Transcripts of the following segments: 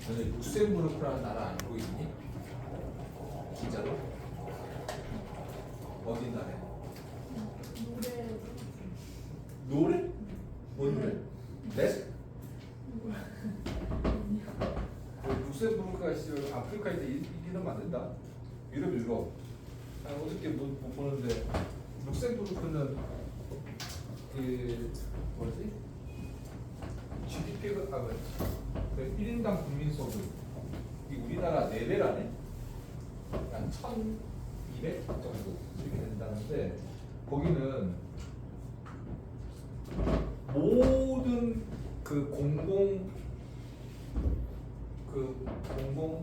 너네 룩셈부르크라는 나라 알고 있니? 진짜로? 어디 나라야? 노래? 뭔 노래? 랩? 룩셈부르크가 있으면 아프리카에서 이기는 안 된다. 유럽. 어저께 못 보는데 룩셈부르크는 그 뭐지? GDP가 그 1인당 국민 소득 이 우리나라 4배라네. 한 1,200 정도 이렇게 된다는데 거기는 모든 그 공공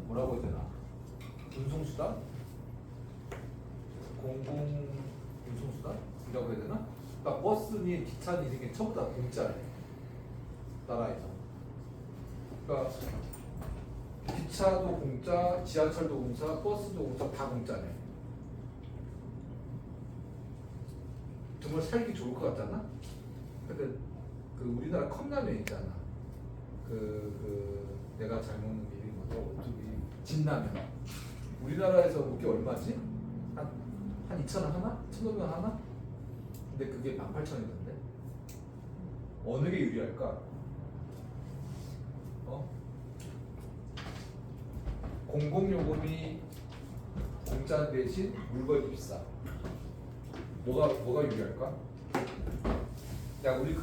뭐라고 해야 되나? 운송수단? 공공 운송수단이라고 해야 되나? 그러니까 버스니 기차니 이게 전부 다 공짜래. 나라에서. 그러니까 기차도 공짜, 지하철도 공짜, 버스도 공짜, 다 공짜네. 정말 살기 좋을 것 같잖아? 근데 그 우리나라 컵라면 있잖아. 내가 잘 먹는 게 이름이 뭐죠? 진라면. 우리나라에서 먹기 얼마지? 한 2,000원 하나? 1,500원 하나? 근데 그게 18,000원이던데. 어느 게 유리할까? 공공요금이 공짜 대신 물건이 비싸. 뭐가 유리할까? 야, 우리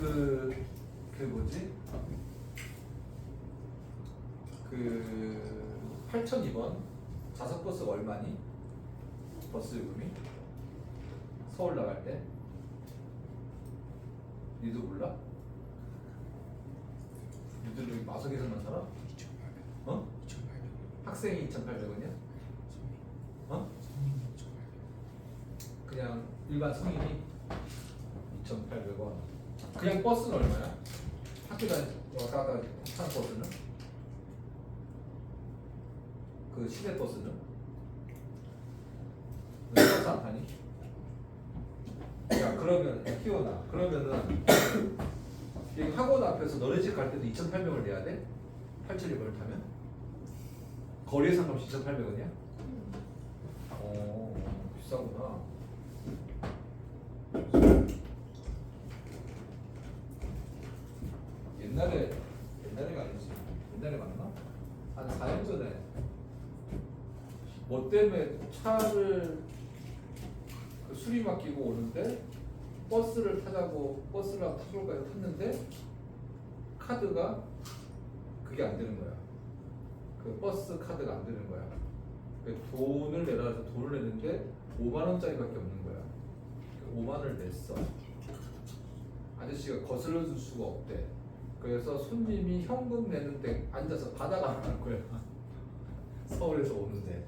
뭐지? 8,002번 좌석버스가 얼마니? 버스 요금이? 서울 나갈 때? 니도 몰라? 니들 여기 마석에서만 살아? 2,800원. 학생이 2,800원이야? 그냥 일반 성인이 2,800원. 그냥 버스는 얼마야? 학교 왔다 갔다 하는 버스는? 그 시내 버스는? 버스 안 타니? 야, 그러면 키워놔. 그러면은 여기 학원 앞에서 너네 집 갈 때도 2,800원을 내야 돼? 8,200원을 타면? 거리에 상관없이 2,800원이야? 비싸구나. 옛날에가 아니지. 옛날에 맞나? 한 4년 전에 뭐 때문에 차를 수리 맡기고 오는데 버스를 타자고 버스랑 타볼까 해서 탔는데 카드가 그게 안 되는 거야. 그 버스 카드가 안 되는 거야. 돈을 내라 해서 돈을 냈는데 5만 원짜리밖에 없는 거야. 5만 원을 냈어. 아저씨가 거슬러 줄 수가 없대. 그래서 손님이 현금 내는데 앉아서 받아가는 거야. 서울에서 오는데.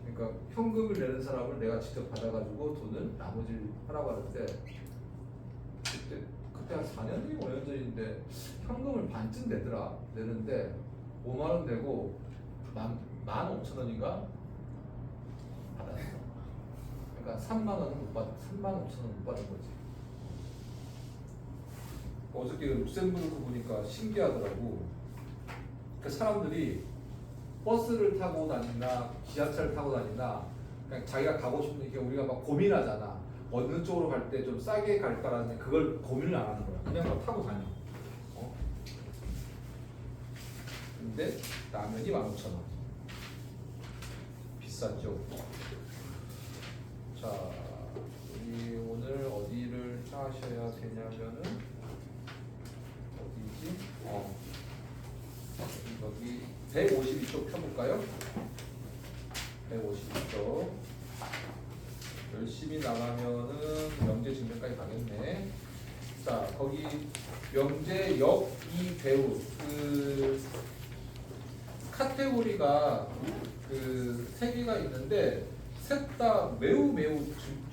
그러니까 현금을 내는 사람을 내가 직접 받아가지고 돈을 나머지를 하라고 하는데 그때 한 4년 전이 5년 전인데 현금을 반쯤 내는데 5만 원 내고 15,000원인가 받았어. 그러니까 3만 원은 못 받, 3만 5천 원 못 받은 거지. 어저께 룩셈부르크 보니까 신기하더라고. 그 사람들이 버스를 타고 다니나 지하철을 타고 다니나 그냥 자기가 가고 싶은 게 우리가 막 고민하잖아. 어느 쪽으로 갈 때 좀 싸게 갈까라는 그걸 고민을 안 하는 거야. 그냥 막 타고 다녀. 근데 라면이 15,000원. 비쌌죠. 자, 우리 오늘 어디를 하셔야 되냐면은 어디지? 여기 152쪽 펴볼까요? 152쪽. 열심히 나가면은 명제 증명까지 가겠네. 자, 거기 명제 역이 배우 카테고리가 세 개가 있는데 셋 다 매우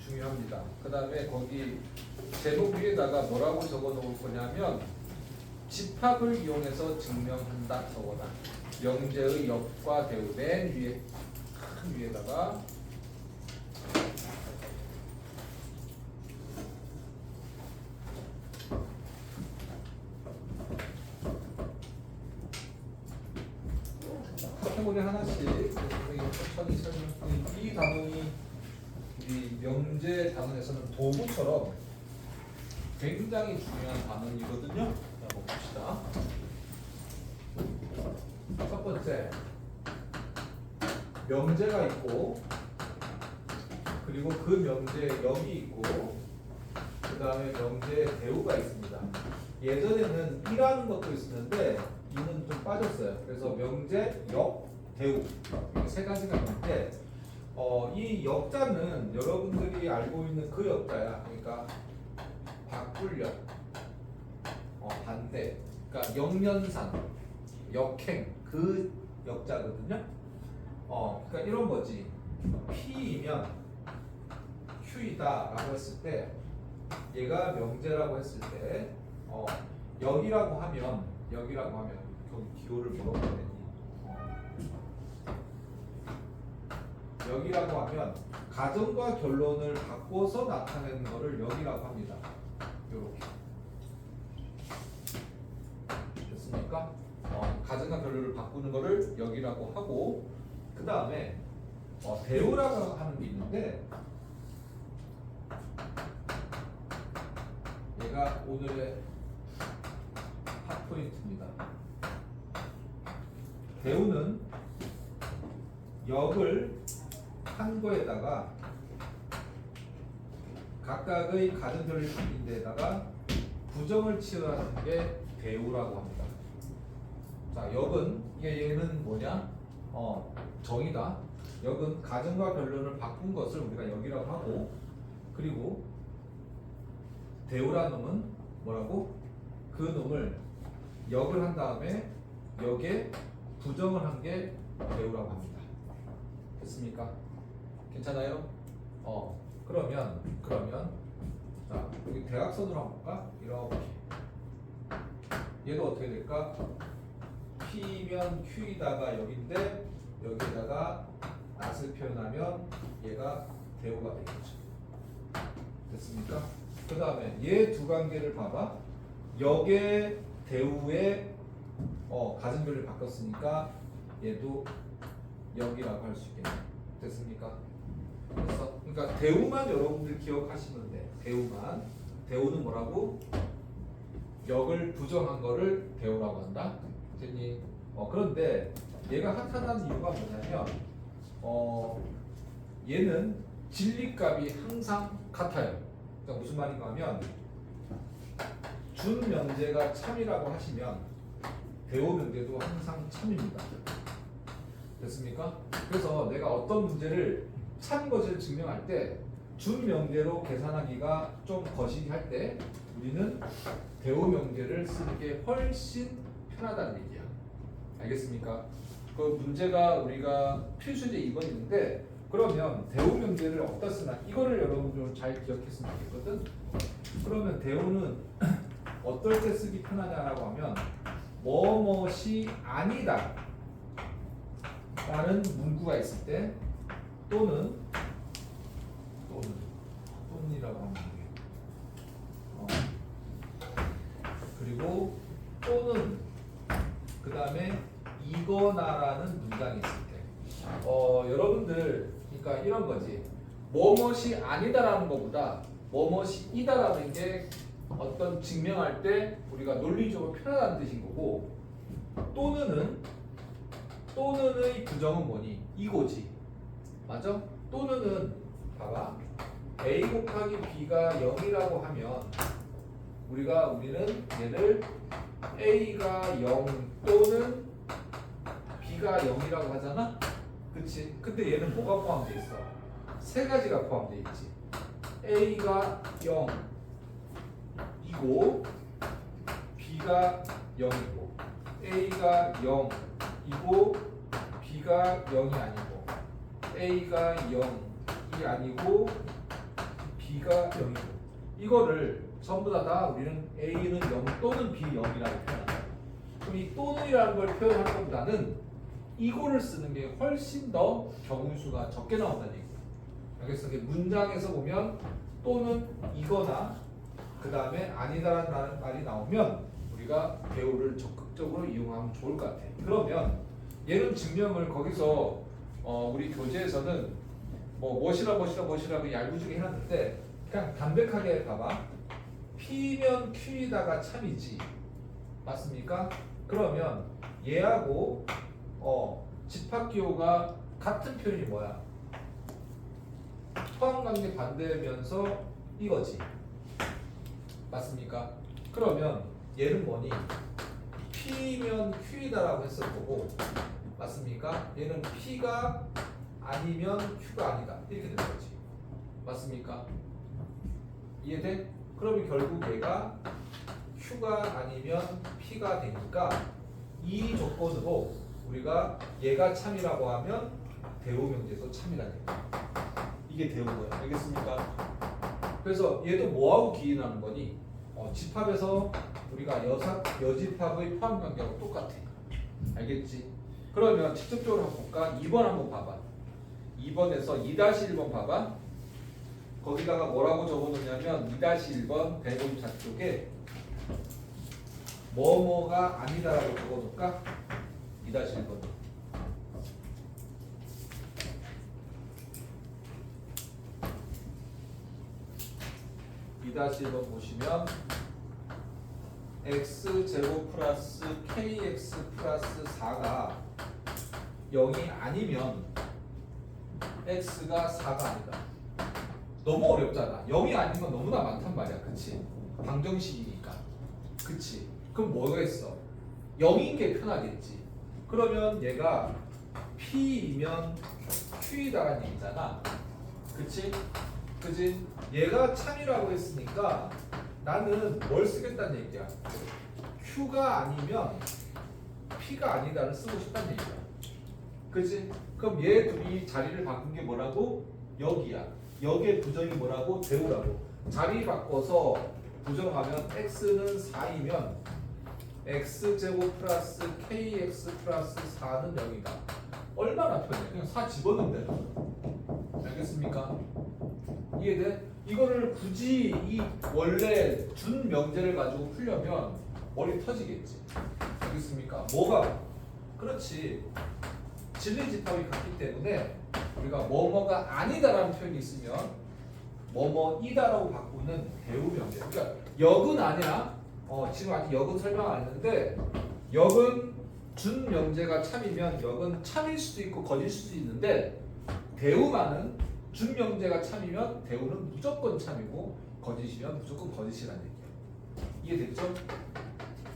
중요합니다. 그 다음에 거기 제목 위에다가 뭐라고 적어 놓을 거냐면 집합을 이용해서 증명한다 적어놔. 명제의 역과 배우 맨 위에 큰 위에다가 카테고리 하나씩 선생님이 천천히 설명드릴게요. 이 단원이 우리 명제 단원에서는 도구처럼 굉장히 중요한 단원이거든요. 한번 봅시다. 첫 번째, 명제가 있고, 그리고 그 명제에 역이 있고, 그 다음에 명제에 대우가 있습니다. 예전에는 이라는 것도 있었는데 이는 좀 빠졌어요. 그래서 명제, 역, 대우 이렇게 세 가지가 있는데 이 역자는 여러분들이 알고 있는 그 역자야. 그러니까 바꿀력, 반대, 그러니까 역연산, 역행 그 역자거든요. 그러니까 이런 거지. P이면 Q이다라고 했을 때 얘가 명제라고 했을 때 여기라고 하면 거기 기호를 뭐라고 해야 되니? 여기라고 하면 가정과 결론을 바꿔서 나타내는 것을 여기라고 합니다. 이렇게 됐습니까? 가정과 결론을 바꾸는 것을 여기라고 하고 그 다음에 대우라고 하는 게 있는데 얘가 오늘의 핫포인트입니다. 대우는 역을 한 거에다가 각각의 가정결이 바뀐 데에다가 부정을 치환하는 게 대우라고 합니다. 자, 역은 얘는 뭐냐? 정의다. 역은 가정과 결론을 바꾼 것을 우리가 역이라고 하고 그리고 대우라는 놈은 뭐라고? 그 놈을 역을 한 다음에 역에 부정을 한 게 대우라고 합니다. 됐습니까? 괜찮아요? 그러면 자 여기 대각선으로 한번 볼까? 이렇게 얘도 어떻게 될까? P면 Q이다가 여기인데 여기에다가 낫을 표현하면 얘가 대우가 되겠죠. 됐습니까? 그 다음에 얘 두 관계를 봐봐. 역의 대우의 가정별을 바꿨으니까 얘도 역이라고 할 수 있겠네. 됐습니까? 그래서 그러니까 대우만 여러분들 기억하시면 돼. 대우는 뭐라고? 역을 부정한 거를 대우라고 한다. 됐니? 그런데 얘가 핫하다는 이유가 뭐냐면 얘는 진리값이 항상 같아요. 그러니까 무슨 말인가 하면 준 명제가 참이라고 하시면 대우 명제도 항상 참입니다. 됐습니까? 그래서 내가 어떤 문제를 참 것을 증명할 때 준 명제로 계산하기가 좀 거시기 할 때 우리는 대우 명제를 쓰는 게 훨씬 편하다는 얘기야. 알겠습니까? 그 문제가 우리가 필수제 2번인데 그러면 대우 명제를 어디다 쓰나 이거를 여러분들 잘 기억했으면 좋겠거든. 그러면 대우는 어떨 때 쓰기 편하냐라고 하면 뭐뭇이 아니다 라는 문구가 있을 때 또는이라고 하면 돼요. 그리고 또는 그 다음에 이거나라는 문장이 있을 때 여러분들 그러니까 이런 거지. 뭐뭇이 아니다라는 것보다 뭐뭇이 이다라는 게 어떤 증명할 때 우리가 논리적으로 편하다는 뜻인 거고 또는의 부정은 뭐니? 이거지. 맞아? 또는은 봐봐. A 곱하기 B가 0이라고 하면 우리는 얘를 A가 0 또는 B가 0이라고 하잖아? 그치? 근데 얘는 뭐가 포함되어 있어? 세 가지가 포함되어 있지. A가 0이고 B가 0이고 A가 0이고 B가 0이 아니고 A가 0이 아니고 B가 0이고 이거를 전부 다 우리는 A는 0 또는 B 0이라고 표현한다. 그럼 이 또는이라는 걸 표현하는 것보다는 이거를 쓰는 게 훨씬 더 경우수가 적게 나온다는 얘기예요. 그래서 문장에서 보면 또는 이거나 그 다음에 아니다라는 말이 나오면 우리가 대우를 적극적으로 이용하면 좋을 것 같아요. 그러면 얘는 증명을 거기서 우리 교재에서는 뭐 뭐시라고 얄궂게 해놨는데 그냥 담백하게 봐봐. P면 Q이다가 참이지. 맞습니까? 그러면 얘하고 집합기호가 같은 표현이 뭐야? 포함관계 반대면서 이거지. 맞습니까? 그러면 얘는 뭐니? P면 Q이다라고 했을 거고, 맞습니까? 얘는 P가 아니면 Q가 아니다 이렇게 되는 거지. 맞습니까? 이해돼? 그러면 결국 얘가 Q가 아니면 P가 되니까 이 조건으로 우리가 얘가 참이라고 하면 대우명제도 참이라는 거야. 이게 대우고요. 알겠습니까? 그래서 얘도 뭐하고 기인하는 거니? 집합에서 우리가 여집합의 포함관계하고 똑같아. 알겠지? 그러면 직접적으로 한번 볼까? 2번 한번 봐봐. 2번에서 2-1번 봐봐. 거기다가 뭐라고 적어놓냐면 2-1번 154쪽에 뭐뭐가 아니다라고 적어놓을까? 2-1번 2-1번 보시면 x제곱 플러스 kx 플러스 4가 0이 아니면 x가 4가 아니다. 너무 어렵잖아. 0이 아닌 건 너무나 많단 말이야. 그치? 방정식이니까. 그치? 그럼 뭐가 있어? 0인 게 편하겠지. 그러면 얘가 P이면 Q이다라는 얘기잖아. 그치? 그치? 얘가 참이라고 했으니까 나는 뭘 쓰겠다는 얘기야? Q가 아니면 P가 아니다를 쓰고 싶다는 얘기야. 그치? 그럼 얘 둘이 자리를 바꾼 게 뭐라고? 여기야. 여기에 부정이 뭐라고? 대우라고. 자리 바꿔서 부정하면 x는 4이면 x제곱 플러스 kx 플러스 4는 0이다. 얼마나 편해? 그냥 4 집어넣으면 되는. 알겠습니까? 이해돼? 이거를 굳이 이 원래 준 명제를 가지고 풀려면 머리 터지겠지. 알겠습니까? 뭐가? 그렇지. 진리집합이 같기 때문에 우리가 뭐뭐가 아니다라는 표현이 있으면 뭐뭐이다라고 바꾸는 대우 명제. 그러니까 역은 아니야. 지금 아직 역은 설명 안 했는데 역은 준 명제가 참이면 역은 참일 수도 있고 거짓일 수도 있는데 대우만은 준 명제가 참이면 대우는 무조건 참이고 거짓이면 무조건 거짓이라는 얘기야. 이해됐죠?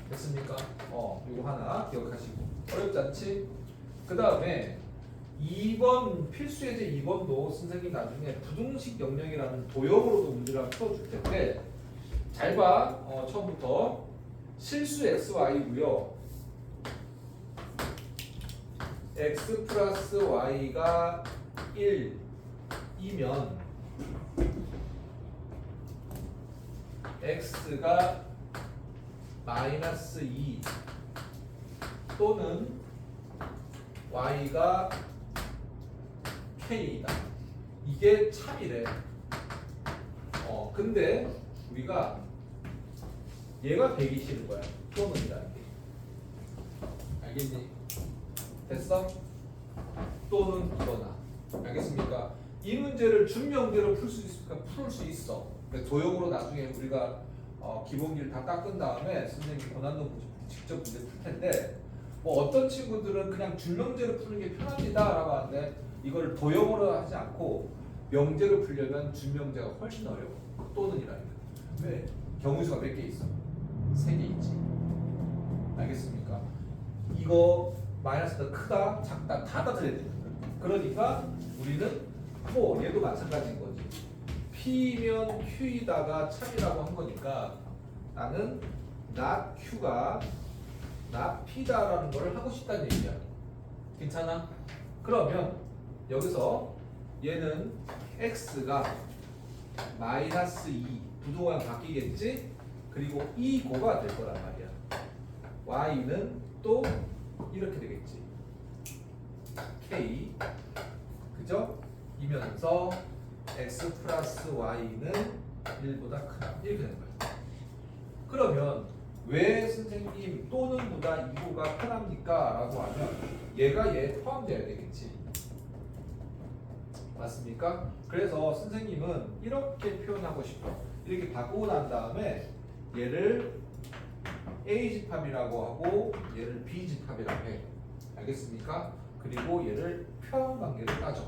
됐습니까? 이거 하나 기억하시고. 어렵지 않지? 그 다음에 2번 필수 예제 2번도 선생님 나중에 부등식 영역이라는 도형으로도 문제를 풀어줄 텐데 잘 봐. 처음부터 실수 xy고요. x 플러스 y가 1이면 x가 마이너스 2 또는 y가 k이다. 이게 참이래. 근데 우리가 얘가 120일 거야. 또는이라는 게. 알겠니? 됐어? 또는 이거나. 알겠습니까? 이 문제를 준명제로 풀 수 있을까? 풀 수 있어. 도형으로 나중에 우리가 기본기를 다 닦은 다음에 선생님이 권한도 직접 문제 풀 텐데 뭐 어떤 친구들은 그냥 준명제로 푸는 게 편합니다 라고 하는데 이걸 도형으로 하지 않고 명제로 풀려면 준명제가 훨씬 어려워. 또는이라는 거. 왜? 경우수가 몇 개 있어? 3개 있지. 알겠습니까? 이거 마이너스가 크다, 작다 다 따져야 돼. 그러니까 우리는 뭐 얘도 마찬가지인 거지. P면 Q이다가 참이라고 한 거니까 나는 not Q가 not P다라는 걸 하고 싶다는 얘기야. 괜찮아? 그러면 여기서 얘는 X가 마이너스 2 부동항 바뀌겠지? 그리고 2고가 될 거란 말이야. Y는 또 이렇게 되겠지. K 그죠? 이면서 X 플러스 Y는 1보다 크다. 이렇게 되는 거야. 그러면 왜 선생님 또는 보다 이거가 편합니까? 라고 하면 얘가 얘 포함되어야 되겠지. 맞습니까? 그래서 선생님은 이렇게 표현하고 싶어. 이렇게 바꾸고 난 다음에 얘를 A집합이라고 하고 얘를 B집합이라고 해. 알겠습니까? 그리고 얘를 표현관계를 따져.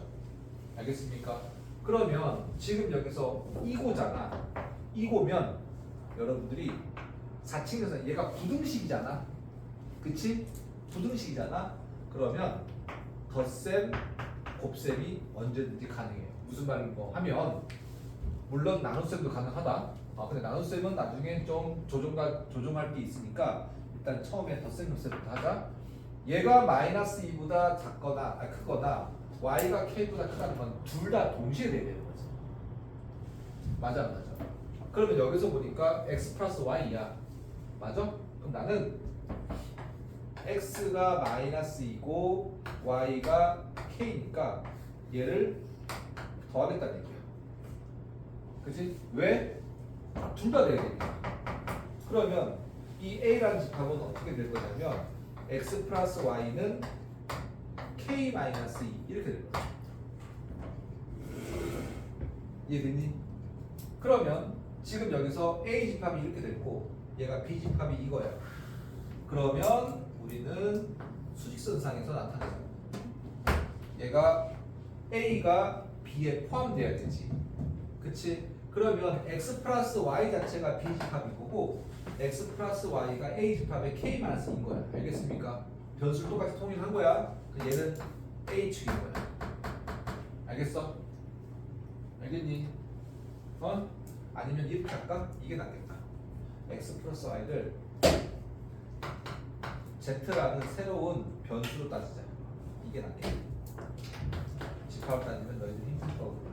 알겠습니까? 그러면 지금 여기서 이고잖아. 이고면 여러분들이 4층에서 얘가 부등식이잖아. 그치? 부등식이잖아. 그러면 덧셈, 곱셈이 언제든지 가능해요. 무슨 말인가 하면 물론 나눗셈도 가능하다. 근데 나눗셈은 나중에 좀 조정할 게 있으니까 일단 처음에 덧셈, 곱셈부터 하자. 얘가 마이너스 2보다 작거나 크거나 y가 k보다 크다는 건 둘 다 동시에 돼야 되는 거지. 맞아, 안 맞아? 그러면 여기서 보니까 x 플러스 y야. 맞아? 그럼 나는 x가 마이너스 2고 y가 k니까 얘를 더하겠다는 얘기야. 그치? 왜? 둘 다 돼야 되니까. 그러면 이 a라는 집합은 어떻게 될 거냐면 x 플러스 y는 k 마이너스 2 이렇게 될 거야. 이해됐니? 그러면 지금 여기서 a 집합이 이렇게 됐고 얘가 b 집합이 이거야. 그러면 우리는 수직선상에서 나타내자. 얘가 a가 b에 포함돼야 되지. 그치? 그러면 x 플러스 y 자체가 b 집합인 거고 x 플러스 y가 a 집합의 k 마이너스인 거야. 알겠습니까? 변수를 똑같이 통일한 거야. 얘는 a축인 거야. 알겠어? 알겠니? 아니면 이렇게 할까? 이게 낫겠다. x 플러스 y를 z라는 새로운 변수로 따지자. 이게 낫겠다. 집합을 따지면 너희들이 힘들 거고.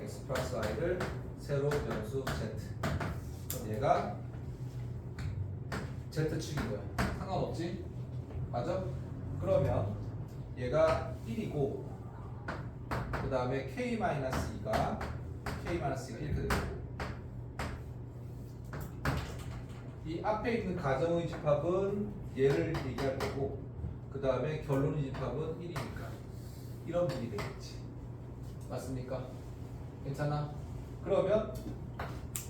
x 플러스 y를 새로운 변수 z. 그럼 얘가 z축인 거야. 상관없지? 맞아? 그러면 얘가 1이고 그 다음에 k-2가 이렇게 되고 이 앞에 있는 가정의 집합은 얘를 얘기할 거고 그 다음에 결론의 집합은 1이니까 이런 분이 되겠지. 맞습니까? 괜찮아? 그러면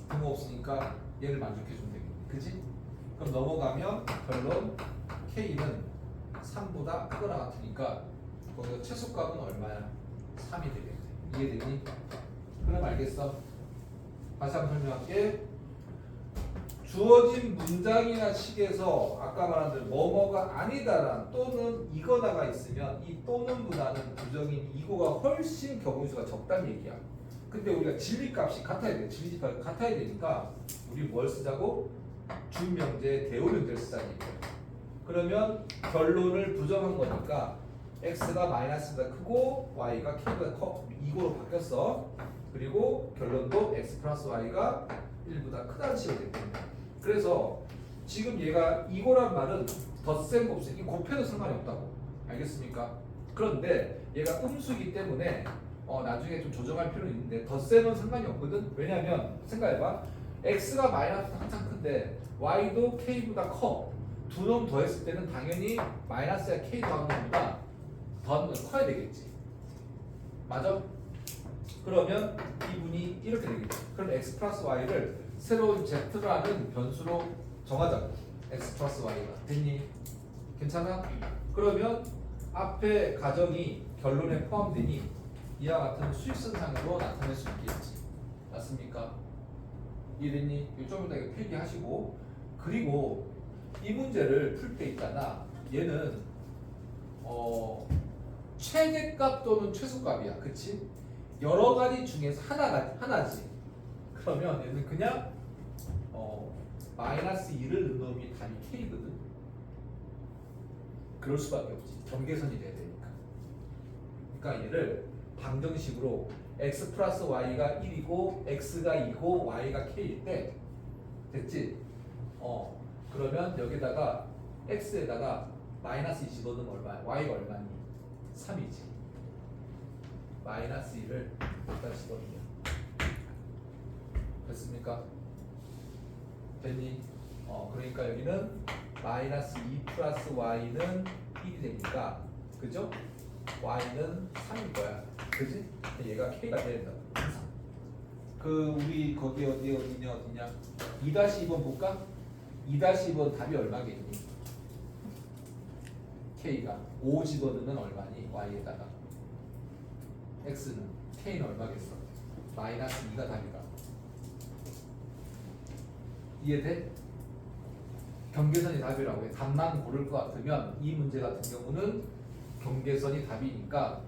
부모 없으니까 얘를 만족해 주면 되겠네. 그지? 그럼 넘어가면 결론 K는 3보다 크거나 같으니까 거기서 최소값은 얼마야? 3이 되겠네. 이해되니? 그럼 알겠어? 다시 한번 설명할게. 주어진 문장이나 식에서 아까 말한 대로 뭐뭐가 아니다란 또는 이거나가 있으면 이 또는보다는 부정인 이거가 훨씬 경우수가 적다는 얘기야. 근데 우리가 진리값이 같아야 돼. 진리집합이 같아야 되니까 우리 뭘 쓰자고? 준명제, 대우명제를 쓰자는 얘기야. 그러면 결론을 부정한 거니까 x가 마이너스보다 크고 y가 k보다 커 2고로 바뀌었어. 그리고 결론도 x 플러스 y가 1보다 크다는 식으로 됐거든요. 그래서 지금 얘가 이거란 말은 덧셈 곱셈 이 곱해도 상관이 없다고. 알겠습니까? 그런데 얘가 음수이기 때문에 나중에 좀 조정할 필요는 있는데 덧셈은 상관이 없거든. 왜냐면 생각해봐. x가 마이너스보다 한참 큰데 y도 k보다 커. 두 놈 더했을 때는 당연히 마이너스야 k 더한 놈보다 더한 놈이 커야 되겠지. 맞아? 그러면 이분이 이렇게 되겠지. 그럼 x 플러스 y를 새로운 z라는 변수로 정하자고. x 플러스 y가 됐니? 괜찮아? 그러면 앞에 가정이 결론에 포함되니 이와 같은 수익선상으로 나타낼 수 있겠지. 맞습니까? 이해됐니? 좀 이따 필기하시고. 그리고 이 문제를 풀 때 있잖아. 얘는 최대값 또는 최소값이야. 그치? 여러 가지 중에서 하나지. 그러면 얘는 그냥 마이너스 2를 넣은 놈이 답이 k거든. 그럴 수밖에 없지. 경계선이 돼야 되니까. 그러니까 얘를 방정식으로 x 플러스 y가 1이고 x가 2고 y가 k일 때 됐지? 그러면 여기다가 x에다가 마이너스 2 집어넣으면 얼마야? y가 얼마니? 3이지. 마이너스 2를 여기다 집어넣으면 됐습니까? 됐니? 그러니까 여기는 마이너스 2 플러스 y는 1이 되니까 그죠? y는 3일 거야. 그지? 얘가 k가 돼야 된다. 항상. 우리 거기 어디냐 2-2번 볼까? 2-2번 답이 얼마겠니? k가 5 집어넣으면 얼마니? y에다가 x는 k는 얼마겠어? 마이너스 2가 답이다. 이해돼? 경계선이 답이라고 해. 답만 고를 것 같으면 이 문제 같은 경우는 경계선이 답이니까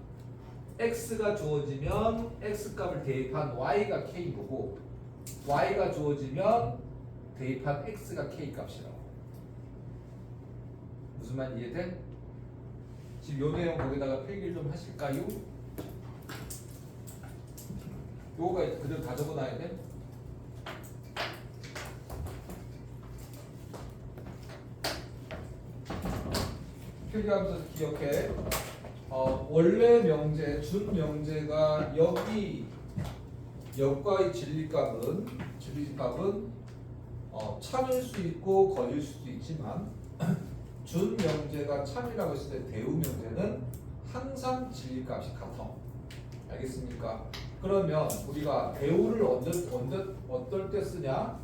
x가 주어지면 x값을 대입한 y가 k이고 y가 주어지면 대입한 x가 k값이라고. 무슨 말 이해돼? 지금 요 내용 거기다가 필기를 좀 하실까요? 요거가 그대로 다 적어놔야 돼? 필기하면서 기억해. 원래 명제, 준 명제가 여기 역과의 진리값은 참일 수 있고 거릴 수도 있지만 준 명제가 참이라고 했을 때 대우 명제는 항상 진리값이 같아. 알겠습니까? 그러면 우리가 대우를 어떨 때 쓰냐?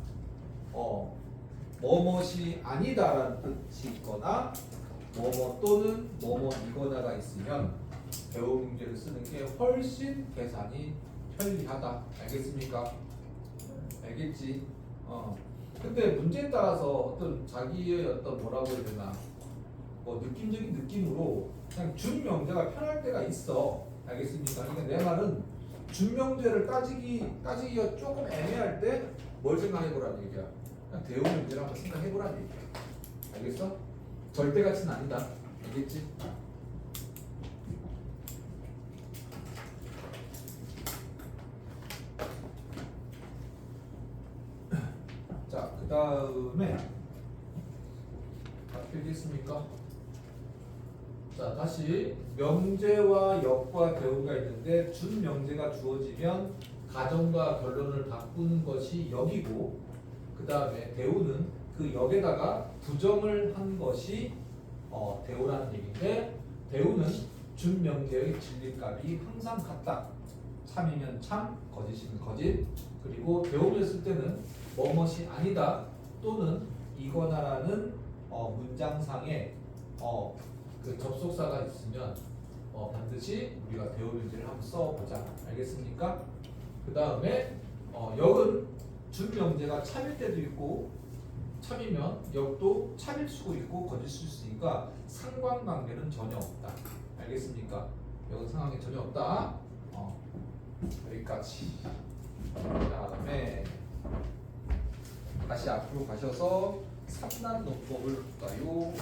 뭐뭇이 아니다라는 뜻이 있거나 뭐뭐 또는 뭐뭐이거나가 있으면 대우 문제를 쓰는 게 훨씬 계산이 편리하다. 알겠습니까? 알겠지? 근데 문제에 따라서 어떤 자기의 어떤 뭐라고 해야 되나 느낌적인 느낌으로 그냥 준 명제가 편할 때가 있어. 알겠습니까? 그러니까 내 말은 준 명제를 따지기가 조금 애매할 때 뭘 생각해보라는 얘기야. 그냥 대우 문제를 한번 생각해보라는 얘기야. 알겠어? 절대가치는 아니다. 알겠지? 자, 그 다음에 다 필기했습니까? 자, 다시 명제와 역과 대우가 있는데 준 명제가 주어지면 가정과 결론을 바꾸는 것이 역이고 그 다음에 대우는 그 역에다가 부정을 한 것이 대우라는 얘기인데 대우는 준 명제의 진리값이 항상 같다. 참이면 참, 거짓이면 거짓. 그리고 대우를 쓸 때는 뭐뭇이 아니다 또는 이거나라는 문장상에 그 접속사가 있으면 반드시 우리가 대우 명제를 한번 써보자. 알겠습니까? 그 다음에 역은 준 명제가 참일 때도 있고 참이면 역도 참일 수도 있고 거짓일 수 있으니까 상관관계는 전혀 없다. 알겠습니까? 역은 상관관계 전혀 없다. 여기까지. 그 다음에 다시 앞으로 가셔서 3단 논법을 볼까요?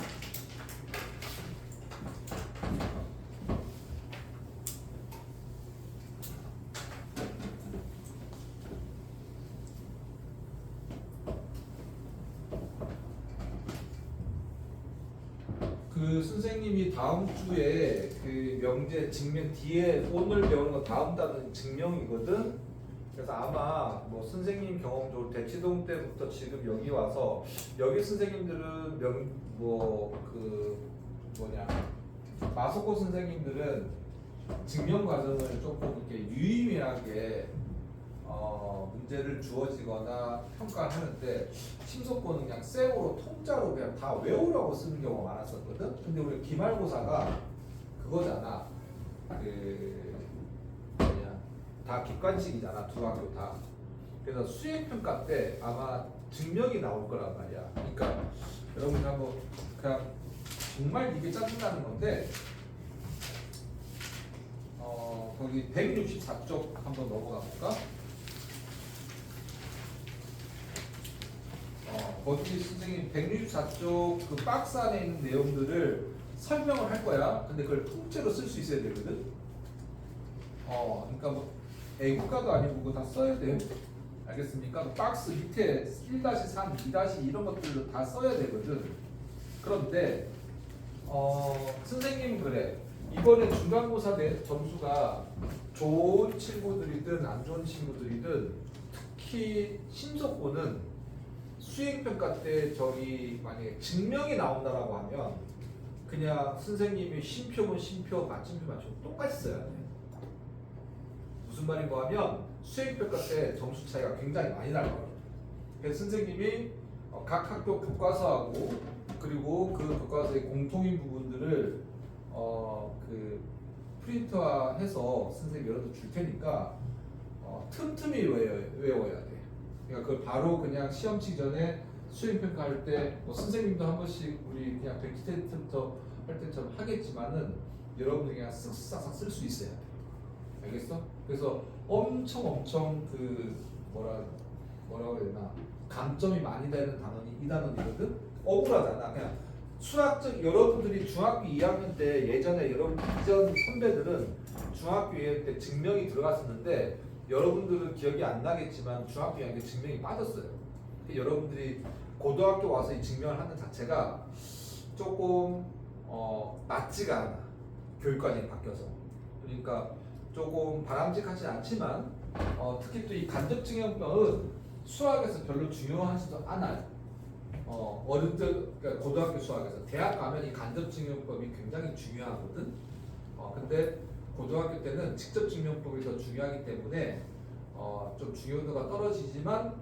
그 선생님이 다음 주에 그 명제 증명 뒤에 오늘 배우는 거 다음 달은 증명이거든. 그래서 아마 뭐 선생님 경험적으로 대치동 때부터 지금 여기 와서 여기 선생님들은 마소코 선생님들은 증명 과정을 조금 이렇게 유의미하게 문제를 주어지거나 평가하는데 심석고는 그냥 쌩으로 통짜로 그냥 다 외우라고 쓰는 경우가 많았었거든. 근데 우리 기말고사가 그거잖아. 다 객관식이잖아. 두 학교 다. 그래서 수행평가 때 아마 증명이 나올 거란 말이야. 그러니까 여러분이 한번 그냥 정말 이게 짜증나는 건데 거기 164쪽 한번 넘어가 볼까? 거기 선생님 164쪽 그 박스 안에 있는 내용들을 설명을 할 거야. 근데 그걸 통째로 쓸 수 있어야 되거든. 그러니까 뭐 애국가도 아니고 그거 다 써야 돼. 알겠습니까? 그 박스 밑에 1-3, 2- 이런 것들도 다 써야 되거든. 그런데 선생님은 그래. 이번에 중간고사 내 점수가 좋은 친구들이든 안 좋은 친구들이든 특히 심석고는 수행평가 때 저기 만약에 증명이 나온다라고 하면 그냥 선생님이 쉼표면 쉼표, 맞춤표 맞춤 똑같이 써야 돼. 무슨 말인가 하면 수행평가 때 점수 차이가 굉장히 많이 날 거예요. 그래서 선생님이 각 학교 교과서하고 그리고 그 교과서의 공통인 부분들을 그 프린트화해서 선생님 열어서 줄 테니까 틈틈이 외워야 돼. 그러니까 그걸 바로 그냥 시험 치기 전에 수행평가할 때 뭐 선생님도 한 번씩 우리 그냥 백지테스트부터 할 때처럼 하겠지만은 여러분이 그냥 쓱싹싹 쓸 수 있어야 돼. 알겠어? 그래서 엄청 그 뭐라고 해야 되나 감점이 많이 되는 단원이 이 단원이거든. 억울하잖아. 그냥 수학적 여러분들이 중학교 2학년 때 예전에 여러분 이전 선배들은 중학교 2학년 때 증명이 들어갔었는데 여러분들은 기억이 안 나겠지만 중학교 2학년 때 증명이 빠졌어요. 여러분들이 고등학교 와서 이 증명을 하는 자체가 조금 맞지가 않아. 교육관이 바뀌어서. 그러니까 조금 바람직하지 않지만 특히 또 이 간접증명법은 수학에서 별로 중요하지도 않아요. 어릴 때 그러니까 고등학교 수학에서 대학 가면 이 간접증명법이 굉장히 중요하거든. 근데 고등학교 때는 직접증명법이 더 중요하기 때문에 좀 중요도가 떨어지지만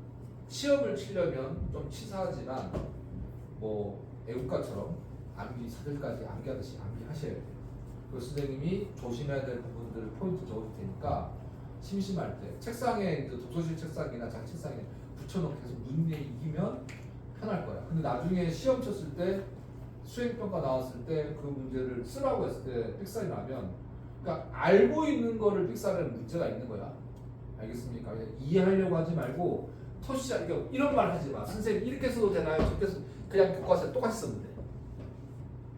시험을 치려면 좀 치사하지만 뭐 애국가처럼 암기 사들까지 암기하듯이 암기하셔야 돼요. 그 선생님이 조심해야 될 부분들을 포인트 적어줄 테니까 심심할 때 책상에 이제 도서실 책상이나 자기 책상에 붙여놓고 계속 문제 이기면 편할 거야. 근데 나중에 시험 쳤을 때 수행평가 나왔을 때 그 문제를 쓰라고 했을 때 삑살이 나면 그러니까 알고 있는 거를 삑살하는 문제가 있는 거야. 알겠습니까? 그냥 이해하려고 하지 말고 토시자 이런 말 하지 마. 선생님 이렇게 써도 되나요? 저렇게 써도 그냥 교과서에 똑같이 쓰면 돼.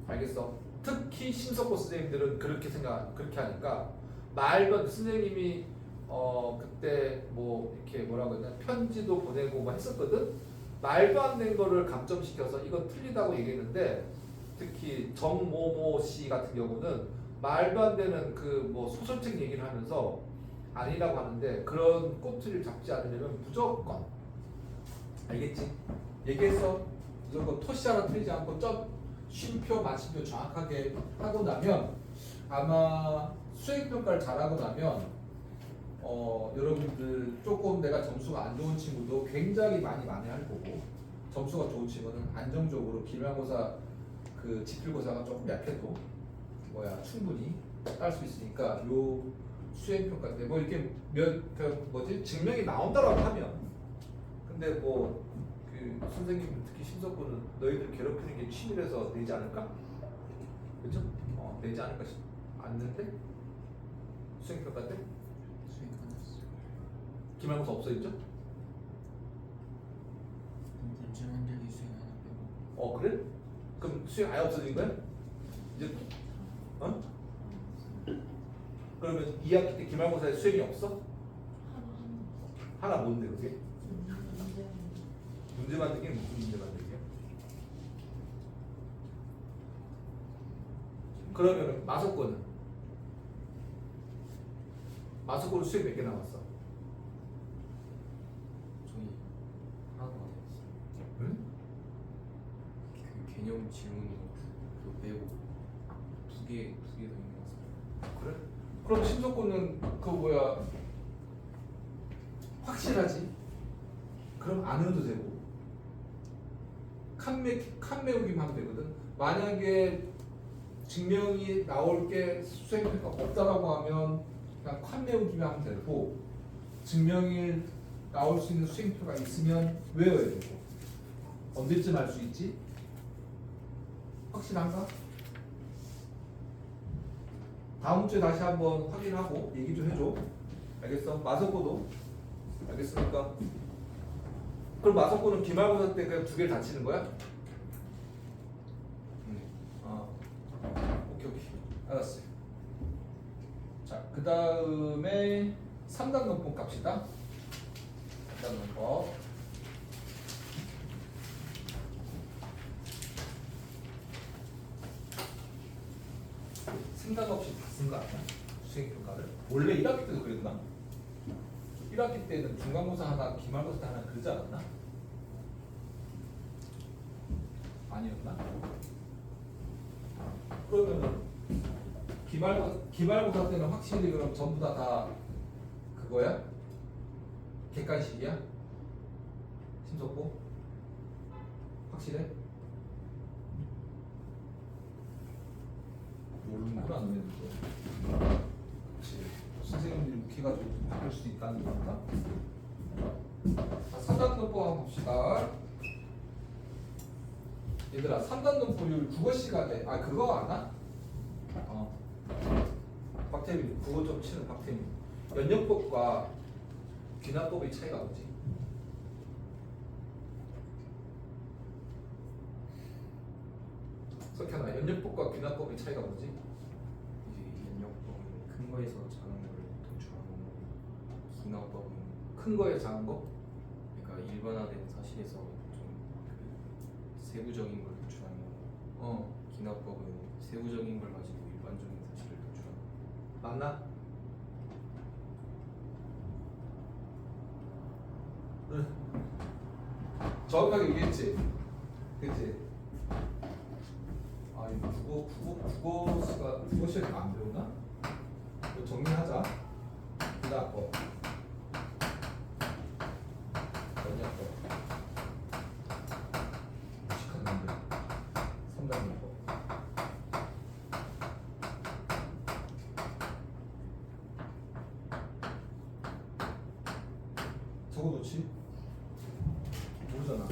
알겠어? 특히 심석고 선생님들은 그렇게 하니까 말도 선생님이 그때 뭐 이렇게 뭐라고 했냐 편지도 보내고 뭐 했었거든. 말도 안 된 거를 감점시켜서 이건 틀리다고 얘기했는데 특히 정모모 씨 같은 경우는 말도 안 되는 그 뭐 소설책 얘기를 하면서 아니라고 하는데 그런 꼬투리를 잡지 않으려면 무조건 알겠지? 얘기해서 무조건 토시 하나 틀리지 않고 쉼표 맞춤표 정확하게 하고 나면 아마 수행평가를 잘하고 나면 여러분들 조금 내가 점수가 안 좋은 친구도 굉장히 많이 할 거고 점수가 좋은 친구는 안정적으로 기말고사 그 지필고사가 조금 약해도 충분히 딸 수 있으니까 요 수행평가 때 뭐 이렇게 증명이 나온다라고 하면 근데 뭐 그 선생님 특히 심석구는 너희들 괴롭히는 게 취미라서 내지 않을까? 그렇죠? 내지 않을까 않는데 수행평가 때 수행 끝났어. 기말고사 없어졌죠? 문제 만들기 수행 하나 빼고. 그래? 그럼 수행 아예 없어진 거야? 이제 그러면 2학기 때 기말고사에 수행이 없어? 하나 뭔데 그게? 문제 만들기는 무슨 문제 만들기야? 그러면 마석고는 수행 몇 개 남았어? 저희 하나도 안 했어요. 응? 그 개념 질문 그거 빼고 두 개 더 있는 것 같습니다. 그래? 그럼 심석구는 확실하지? 그럼 안 해도 되고 칸 메우기만 하면 되거든. 만약에 증명이 나올 게 수행평가 없다라고 하면 그냥 칸 메우기만 하면 되고 증명이 나올 수 있는 수행표가 있으면 외워야 되고 언제쯤 할 수 있지? 확실한가? 다음 주에 다시 한번 확인하고 얘기 좀 해줘. 알겠어? 마석고도 알겠습니까? 그럼 마석고는 기말고사 때 그냥 두 개를 다 치는 거야? 오케이. 알았어요. 자, 그 다음에 3단원법 갑시다. 3단원법. 생각 없이 다 쓴 거 아니야? 수행평가를? 원래 1학기 때도 그랬나? 1학기 때는 중간고사 하나, 기말고사 하나 그러지 않았나? 아니었나? 그러면은 기말고사 때는 확실히 그럼 전부 다 그거야? 객관식이야? 심석보? 확실해? 모르는구나 너네들도. 그렇지. 선생님들이 묵혀가지고 바꿀 수 있다는 건가? 자, 3단 논법 한번 봅시다. 얘들아 3단 논법을 국어 시간에 그거 아나? 박태민 국어 좀 치는 박태민. 연역법과 귀납법의 차이가 뭐지? 석현아 연역법과 귀납법의 차이가 뭐지? 이제 연역법은 큰 거에서 작은 걸 도출하고 기납법은 큰 거에 작은 거? 그러니까 일반화된 사실에서 좀 그 세부적인 걸 도출하는 거고 기납법은 세부적인 걸 가지고 일반적인 사실을 도출하는 거. 맞나? 응. 정확하게 얘기했지? 그치? 아, 이거 국어 시간에 안 배우나? 이거 정리하자. 기납법, 연역법, 무식한 놈들, 3단 논법. 적어놓지? 모르잖아.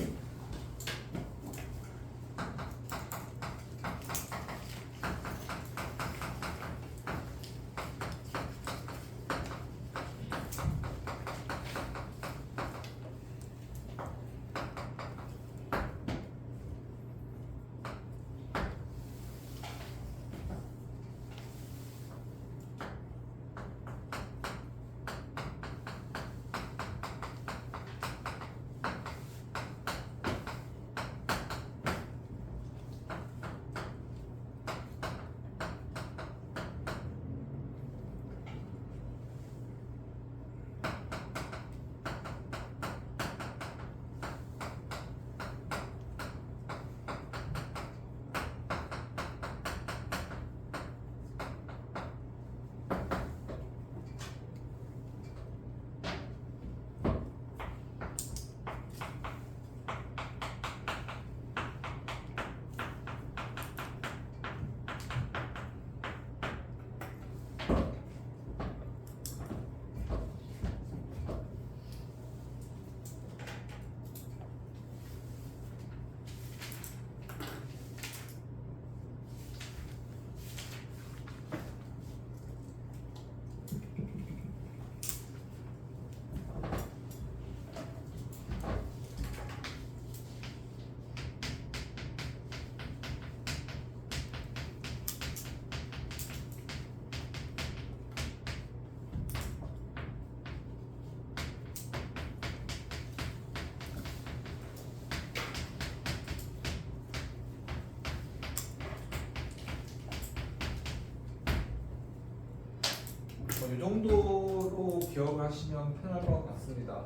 이 정도로 기억을 하시면 편할 것 같습니다.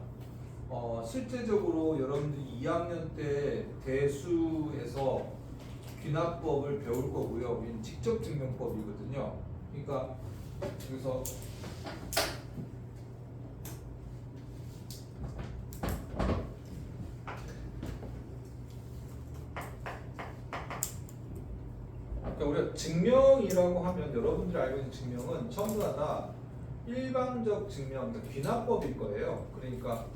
실제적으로 여러분들이 2학년 때 대수에서 귀납법을 배울 거고요. 우리는 직접 증명법이거든요. 그러니까 여기서 그러니까 우리가 증명이라고 하면 여러분들이 알고 있는 증명은 전부 다 일반적 증명, 그러니까 귀납법일 거예요. 그러니까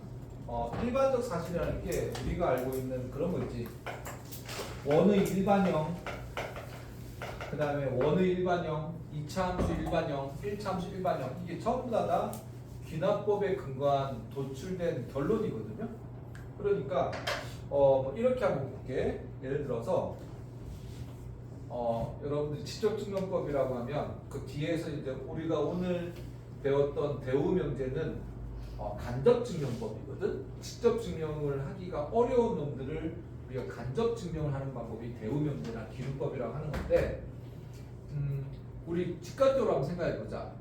일반적 사실이라는 게 우리가 알고 있는 그런 거 있지. 원의 일반형, 그 다음에 원의 일반형, 2차 함수 일반형, 1차 함수 일반형, 이게 전부 다 귀납법에 근거한 도출된 결론이거든요. 그러니까 뭐 이렇게 한번 볼게. 예를 들어서 여러분들이 직접 증명법이라고 하면 그 뒤에서 이제 우리가 오늘 배웠던 대우명제는 간접 증명법이거든. 직접 증명을 하기가 어려운 놈들을 우리가 간접 증명을 하는 방법이 대우명제나 기름법이라고 하는 건데, 우리 직관적으로 한번 생각해 보자.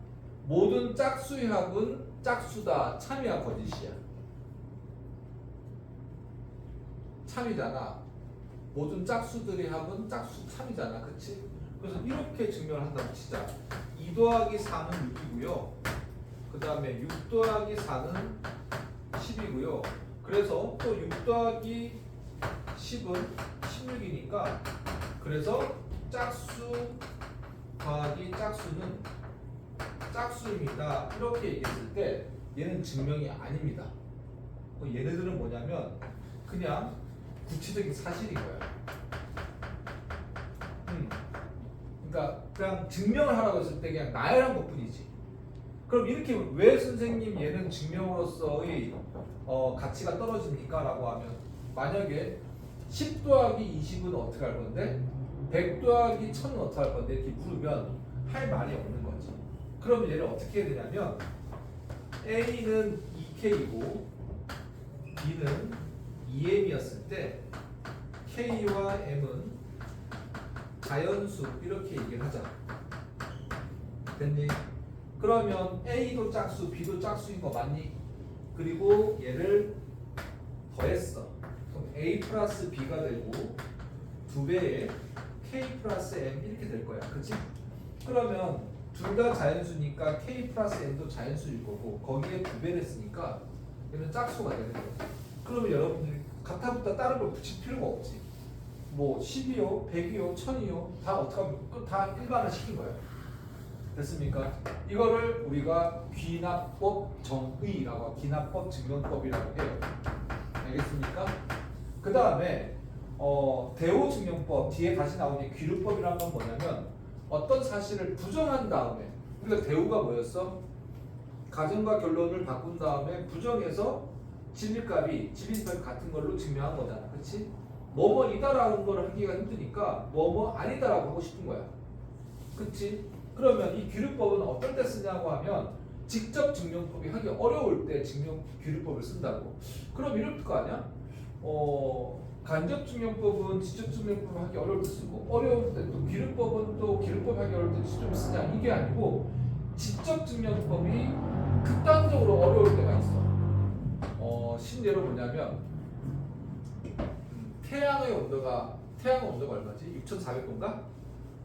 모든 짝수의 합은 짝수다. 참이야 거짓이야? 참이잖아. 모든 짝수들의 합은 짝수 3이잖아. 그치? 그래서 이렇게 증명을 한다고 치자. 2 더하기 4는 6이고요. 그 다음에 6 더하기 4는 10이고요. 그래서 또 6 더하기 10은 16이니까 그래서 짝수 더하기 짝수는 짝수입니다. 이렇게 얘기했을 때 얘는 증명이 아닙니다. 얘네들은 뭐냐면 그냥 구체적인 사실인 거야. 그러니까 그냥 증명을 하라고 했을 때 그냥 나열한 것뿐이지. 그럼 이렇게 왜 선생님 얘는 증명으로서의 가치가 떨어집니까? 라고 하면 만약에 10 더하기 20은 어떻게 할 건데 100 더하기 1000은 어떻게 할 건데 이렇게 물으면 할 말이 없는 거지. 그러면 얘를 어떻게 해야 되냐면 A는 2K이고 B는 2M이었을 때 K와 M은 자연수 이렇게 얘기를 하자. 됐니? 그러면 A도 짝수, B도 짝수인 거 맞니? 그리고 얘를 더했어. 그럼 A 플러스 B가 되고 2배의 K 플러스 M 이렇게 될 거야. 그치? 그러면 둘 다 자연수니까 K 플러스 M도 자연수일 거고 거기에 2배를 했으니까 얘는 짝수가 되는 거야. 그러면 여러분들이 같아부터 다른 걸 붙일 필요가 없지. 뭐 10이요, 100이요, 1000이요 다 어떻게 하면 다 일반화 시킨 거예요. 됐습니까? 이거를 우리가 귀납법 정의라고 귀납법 증명법이라고 해요. 알겠습니까? 그 다음에 대호 증명법 뒤에 다시 나오는 귀류법이라는 건 뭐냐면 어떤 사실을 부정한 다음에 우리가 대우가 뭐였어? 가정과 결론을 바꾼 다음에 부정해서 진리값이 같은 걸로 증명한 거잖아. 그렇지? 뭐뭐이다라는 걸 하기가 힘드니까 뭐뭐 아니다라고 하고 싶은 거야. 그렇지? 그러면 이 귀류법은 어떨 때 쓰냐고 하면 직접 증명법이 하기 어려울 때 귀류법을 쓴다고. 그럼 이럴 거 아니야? 간접 증명법은 직접 증명법을 하기 어려울 때 쓰고 어려울 때 또 귀류법은 또 귀류법 하기 어려울 때 좀 쓰냐 이게 아니고 직접 증명법이 극단적으로 어려울 때가 있어. 신예로 뭐냐면 태양의 온도가 얼마지? 6,400도인가?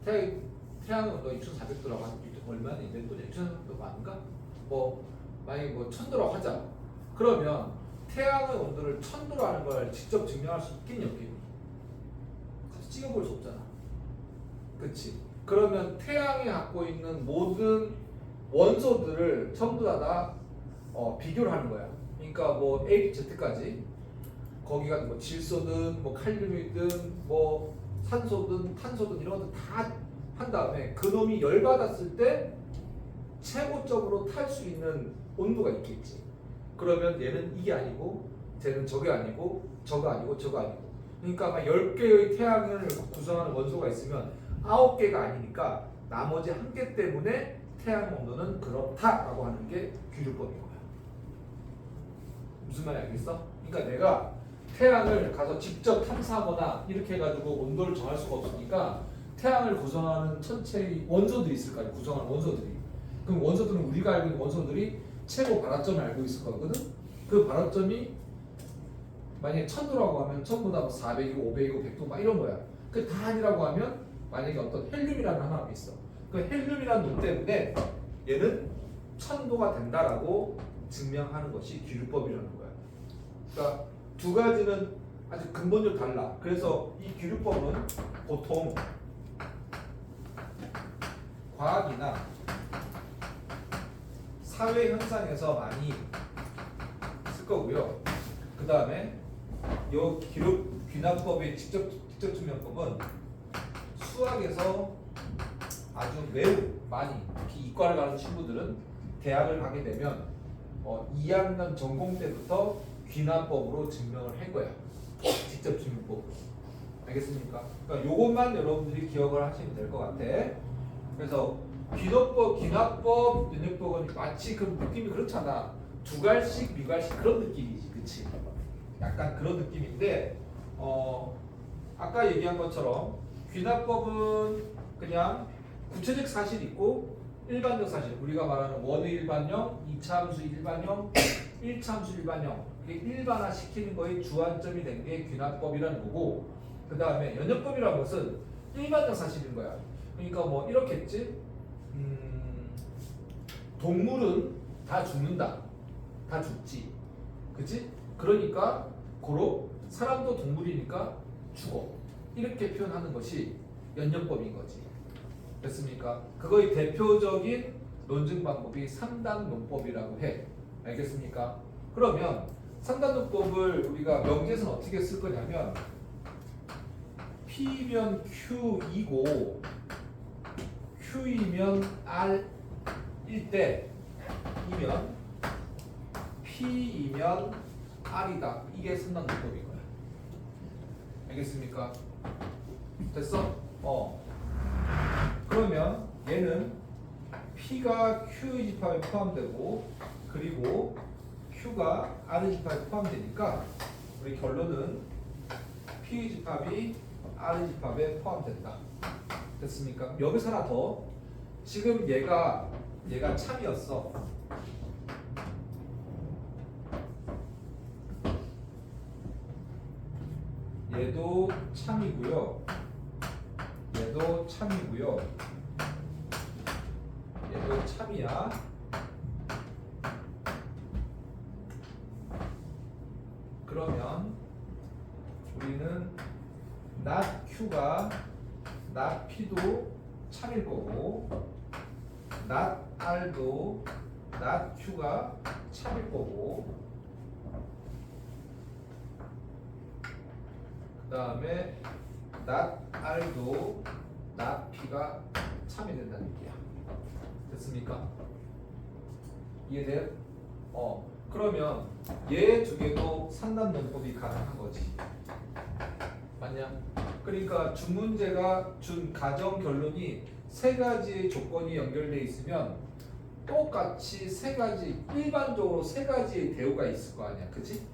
태양의 온도가 6,400도라고 하면 얼마나 몇 도냐? 6,400도가 아닌가? 만약에 1,000도라고 하자. 그러면 태양의 온도를 1,000도로 하는 걸 직접 증명할 수 있겠니 없겠니? 같이 찍어볼 수 없잖아. 그치? 그러면 태양이 갖고 있는 모든 원소들을 전부 다 비교를 하는 거야. 그러니까 뭐 ABZ까지 거기가 뭐 질소든 뭐 칼륨이든 뭐 산소든 탄소든 이런 것들 다 한 다음에 그놈이 열받았을 때 최고적으로 탈 수 있는 온도가 있겠지. 그러면 얘는 이게 아니고 쟤는 저게 아니고 저거 아니고 저거 아니고 그러니까 아마 10개의 태양을 구성하는 원소가 있으면 9개가 아니니까 나머지 1개 때문에 태양 온도는 그렇다라고 하는 게 귀류법인 거야. 무슨 말인지 알겠어? 그러니까 내가 태양을 가서 직접 탐사하거나 이렇게 해가지고 온도를 정할 수가 없으니까 태양을 구성하는 천체의 원소들이 있을 거 아니야. 구성하는 원소들이. 그럼 원소들은 우리가 알고 있는 원소들이 최고 발화점을 알고 있을 거거든. 그 발화점이 만약에 1000도라고 하면 전부다 뭐 400이고 500이고 100도 막 이런 거야. 그 다 아니라고 하면 만약에 어떤 헬륨이라는 하나가 있어. 그 헬륨이라는 놈 때문에 얘는 1000도가 된다라고 증명하는 것이 귀류법이라는 거야. 그러니까 두 가지는 아주 근본적으로 달라. 그래서 이 귀류법은 보통 과학이나 사회 현상에서 많이 쓸 거고요. 그 다음에 이 귀납법의 직접 증명법은 수학에서 아주 매우 많이 특히 이과를 가는 친구들은 대학을 가게 되면 2학년 전공 때부터 귀납법으로 증명을 할 거야. 직접 증명법. 알겠습니까? 그러니까 요것만 여러분들이 기억을 하시면 될 것 같아. 그래서 귀납법, 연역법은 마치 그 느낌이 그렇잖아. 두갈식, 미갈식 그런 느낌이지, 그치? 약간 그런 느낌인데, 아까 얘기한 것처럼 귀납법은 그냥 구체적 사실이 있고 일반적 사실, 우리가 말하는 원의 일반형, 2차 함수 일반형, 1차 함수 일반형, 일반화 시키는 거에 주안점이 된 게 귀납법이라는 거고, 그 다음에 연역법이라는 것은 일반적 사실인 거야. 그러니까 뭐 이렇겠지. 동물은 다 죽는다. 다 죽지. 그치? 그러니까 고로 사람도 동물이니까 죽어. 이렇게 표현하는 것이 연역법인 거지. 됐습니까? 그거의 대표적인 논증 방법이 3단 논법이라고 해. 알겠습니까? 그러면 3단 논법을 우리가 명제에서는 어떻게 쓸 거냐면 P면 Q이고 Q이면 R일 때이면 P이면 R이다. 이게 3단 논법인 거야. 알겠습니까? 됐어? 그러면 얘는 P가 Q의 집합에 포함되고 그리고 Q가 R의 집합에 포함되니까 우리 결론은 P의 집합이 R의 집합에 포함된다. 됐습니까? 여기서 하나 더. 지금 얘가 참이었어. 얘도 참이고요. 얘도 참이고요. 얘도 참이야. 그러면 우리는 not Q가 not P도 참일 거고 not R도 not Q가 참일 거고 그 다음에 not R도 not P가 참이 된다는 얘기야. 됐습니까? 이해돼요? 그러면 얘 두 개도 3단 논법이 가능한 거지. 맞냐? 그러니까 중문제가 준 가정 결론이 세 가지의 조건이 연결되어 있으면 똑같이 세 가지, 일반적으로 세 가지의 대우가 있을 거 아니야. 그치?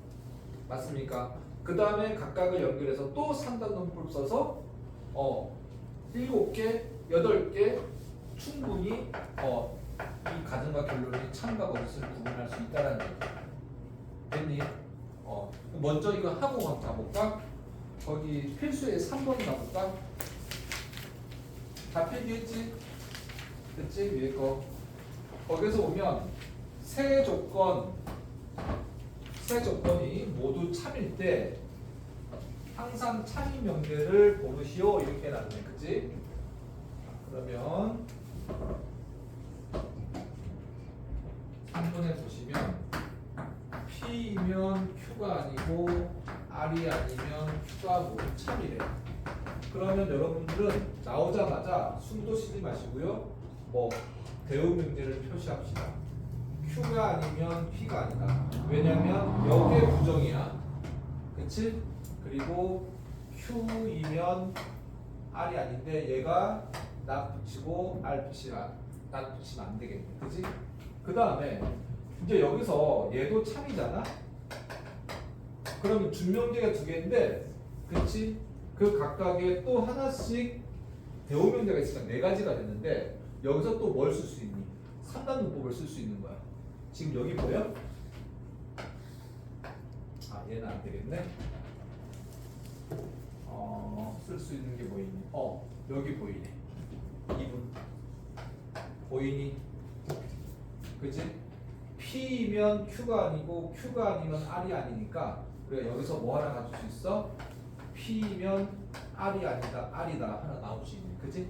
맞습니까? 그 다음에 각각을 연결해서 또 3단 논법 써서 7개, 8개 충분히 이 가정과 결론이 참과 거짓을 구분할 수 있다는 얘기야. 됐니? 먼저 이거 하고 한번 가볼까? 거기 필수의 3번 가볼까? 다 필기했지? 됐지? 위에 거. 거기서 보면 세 조건이 모두 참일 때 항상 참인 명제를 고르시오 이렇게 나왔네. 그치? 그러면 3번에 보시면 P이면 Q가 아니고 R이 아니면 Q가 모두 참이래. 그러면 여러분들은 나오자마자 숨도 쉬지 마시고요. 대우 명제를 표시합시다. Q가 아니면 P가 아니다. 왜냐면 여기에 부정이야. 그치? 그리고 Q이면 R이 아닌데 얘가 not 붙이고 R 붙이면 안 되겠네. 그치? 그 다음에 이제 여기서 얘도 참이잖아? 그러면 준명제가 두 개인데, 그치? 그 각각에 또 하나씩 대오명제가 있으면 네 가지가 됐는데, 여기서 또 뭘 쓸 수 있니? 3단 문법을 쓸 수 있는 거야. 지금 여기 보여? 얘는 안 되겠네. 쓸 수 있는 게 뭐 있니? 여기 보이네. 2분. 보이니? 그치? P이면 Q가 아니고 Q가 아니면 R이 아니니까 우리가 여기서 뭐 하나 가질 수 있어? P이면 R이 아니다, R이다 하나 나올 수 있네. 그치?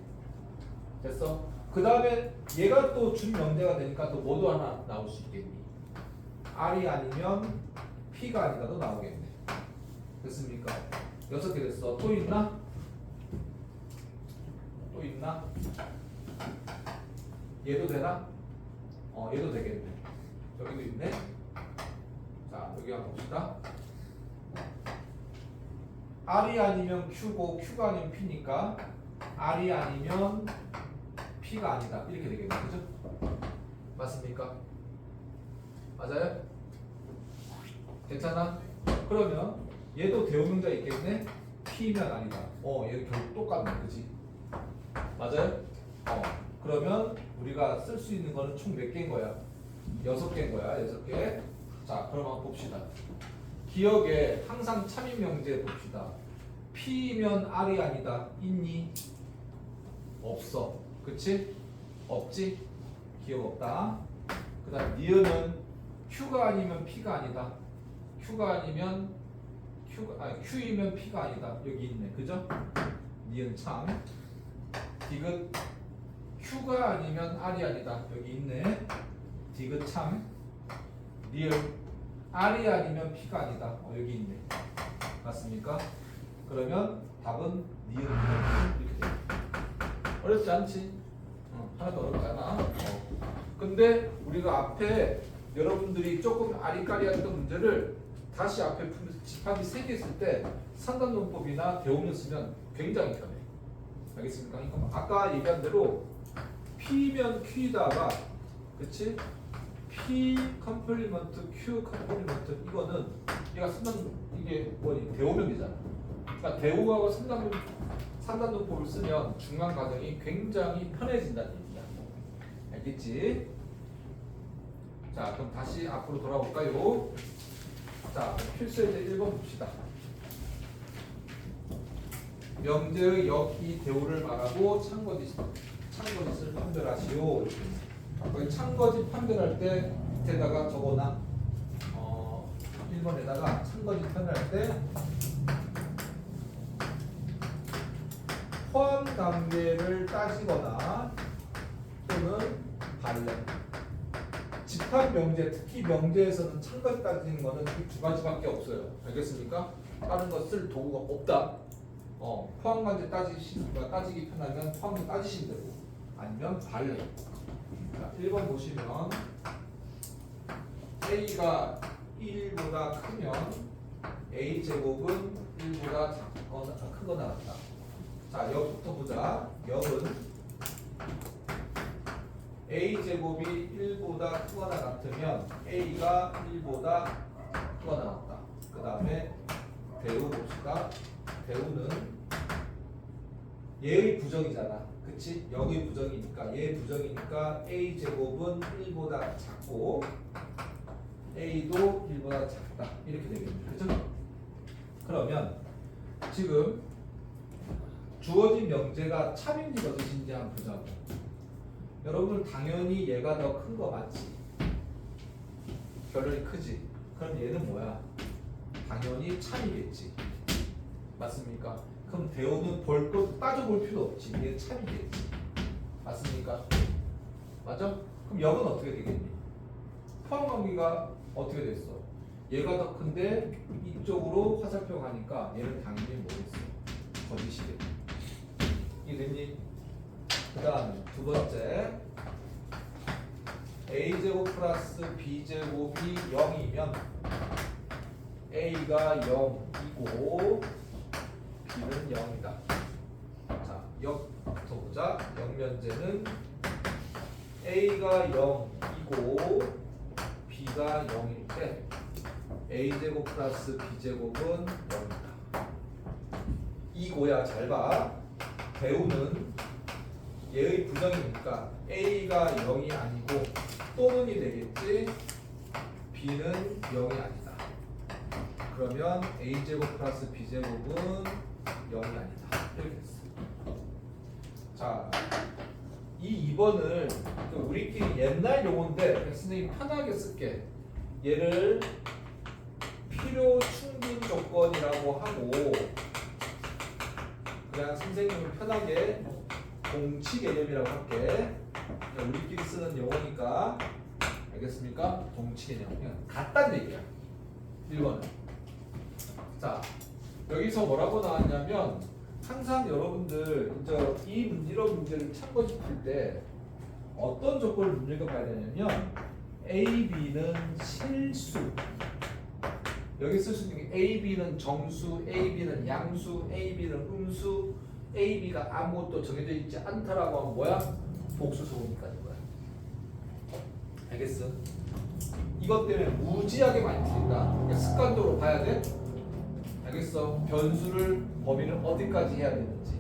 됐어? 그 다음에 얘가 또 준명제가 되니까 또 뭐도 하나 나올 수 있겠니? R이 아니면 P가 아니다도 나오겠네. 됐습니까? 6개 됐어. 또 있나? 또 있나? 얘도 되나? 얘도 되겠네. 여기도 있네. 자, 여기 한번 봅시다. R이 아니면 Q고 Q가 아니면 P니까 R이 아니면 P가 아니다. 이렇게 되겠네. 그죠? 맞습니까? 맞아요? 괜찮아? 그러면 얘도 대오명자 있겠네? P면 아니다. 얘도 결국 똑같네. 그치? 맞아요? 그러면 우리가 쓸 수 있는 거는 총 몇 개인 거야? 6개인 거야. 6개. 자, 그럼 한번 봅시다. 기억에 항상 참인 명제 봅시다. P면 R이 아니다. 있니? 없어. 그치? 없지? 기억 없다. 그 다음 니은은 Q가 아니면 P가 아니다. Q가 아니면 Q이면 P가 아니다. 여기 있네. 그죠? 니은 참. 디귿 Q가 아니면 R이 아니다. 여기 있네. 디귿 참. 리을 R이 아니면 P가 아니다. 여기 있네. 맞습니까? 그러면 답은 니은 이렇게 돼. 어렵지 않지? 하나도 어렵지 않아. 근데 우리가 앞에 여러분들이 조금 아리까리했던 문제를 다시 앞에 집합이 3개 있을 때 상단논법이나 대오면 쓰면 굉장히 편해. 알겠습니까? 그러니까 아까 얘기한 대로 P면 Q다가 그치? P 컴플리먼트 Q 컴플리먼트 이거는 얘가 이게 뭐니 대오면이잖아. 그러니까 대오하고 상단논법을 쓰면 중간 과정이 굉장히 편해진다는 얘기야. 알겠지? 자, 그럼 다시 앞으로 돌아볼까요? 자, 필수예제 1번 봅시다. 명제의 역이 대오를 말하고 창거짓을 판별하시오. 거기 창거짓 판별할 때 밑에다가 적어놔. 1번에다가 창거짓 판별할 때 포함 관계를 따지거나 또는 발령. 집합 명제, 특히 명제에서는 창거짓 따지는 거는 이 두 가지밖에 없어요. 알겠습니까? 다른 거 쓸 도구가 없다. 포함 관계 따지기 편하면 포함 따지시면 되고 아니면 발령. 자, 1번 보시면 A가 1보다 크면 A 제곱은 1보다 크거나 같다. 자, 역부터 보자. 역은 A 제곱이 1보다 크거나 같으면 A가 1보다 크거나 같다. 그 다음에 대우 봅시다. 대우는 얘의 부정이잖아. 그치? 역의 부정이니까 얘의 부정이니까 A 제곱은 1보다 작고 A도 1보다 작다. 이렇게 되겠네. 그죠? 그러면 지금 주어진 명제가 참인지 거짓인지 한번 보자고. 여러분 당연히 얘가 더 큰 거 맞지? 결론이 크지? 그럼 얘는 뭐야? 당연히 참이겠지. 맞습니까? 그럼 대우는 볼 것 따져볼 필요 없지. 얘는 참이겠지. 맞습니까? 맞아? 그럼 역은 어떻게 되겠니? 포함관계가 어떻게 됐어? 얘가 더 큰데 이쪽으로 화살표 가니까 얘는 당연히 뭐겠어? 거짓이겠지. 이해됐니? 그 다음 두 번째 A제곱 플러스 B제곱이 0이면 A가 0이고 B는 0이다. 자, 역부터 보자. 역면제는 A가 0이고 B가 0일 때 A제곱 플러스 B제곱은 0이다. 이고야 잘 봐. 대우는 얘의 부정이니까 A가 0이 아니고 또는이 되겠지. B는 0이 아니다. 그러면 A제곱 플러스 B제곱은 0이 아니다. 이렇게 됐어. 자, 이 2번을 우리끼리 옛날 용어인데 선생님이 편하게 쓸게. 얘를 필요 충분 조건이라고 하고 그냥 선생님은 편하게 동치 개념이라고 할게. 우리끼리 쓰는 용어니까 알겠습니까? 동치 개념 그냥 같다는 얘기야. 1번은. 자, 여기서 뭐라고 나왔냐면 항상 여러분들 이런 문제를 참고해 풀 때 어떤 조건을 눈여겨봐야 되냐면 A, B는 실수. 여기 쓸 수 있는 게 A, B는 정수, A, B는 양수, A, B는 음수, A, B가 아무것도 정해져 있지 않다라고 하면 뭐야? 복수 소음까지 거야. 알겠어? 이것 때문에 무지하게 많이 틀린다. 그러니까 습관적으로 봐야 돼. 알겠어? 변수를 범위를 어디까지 해야 되는지.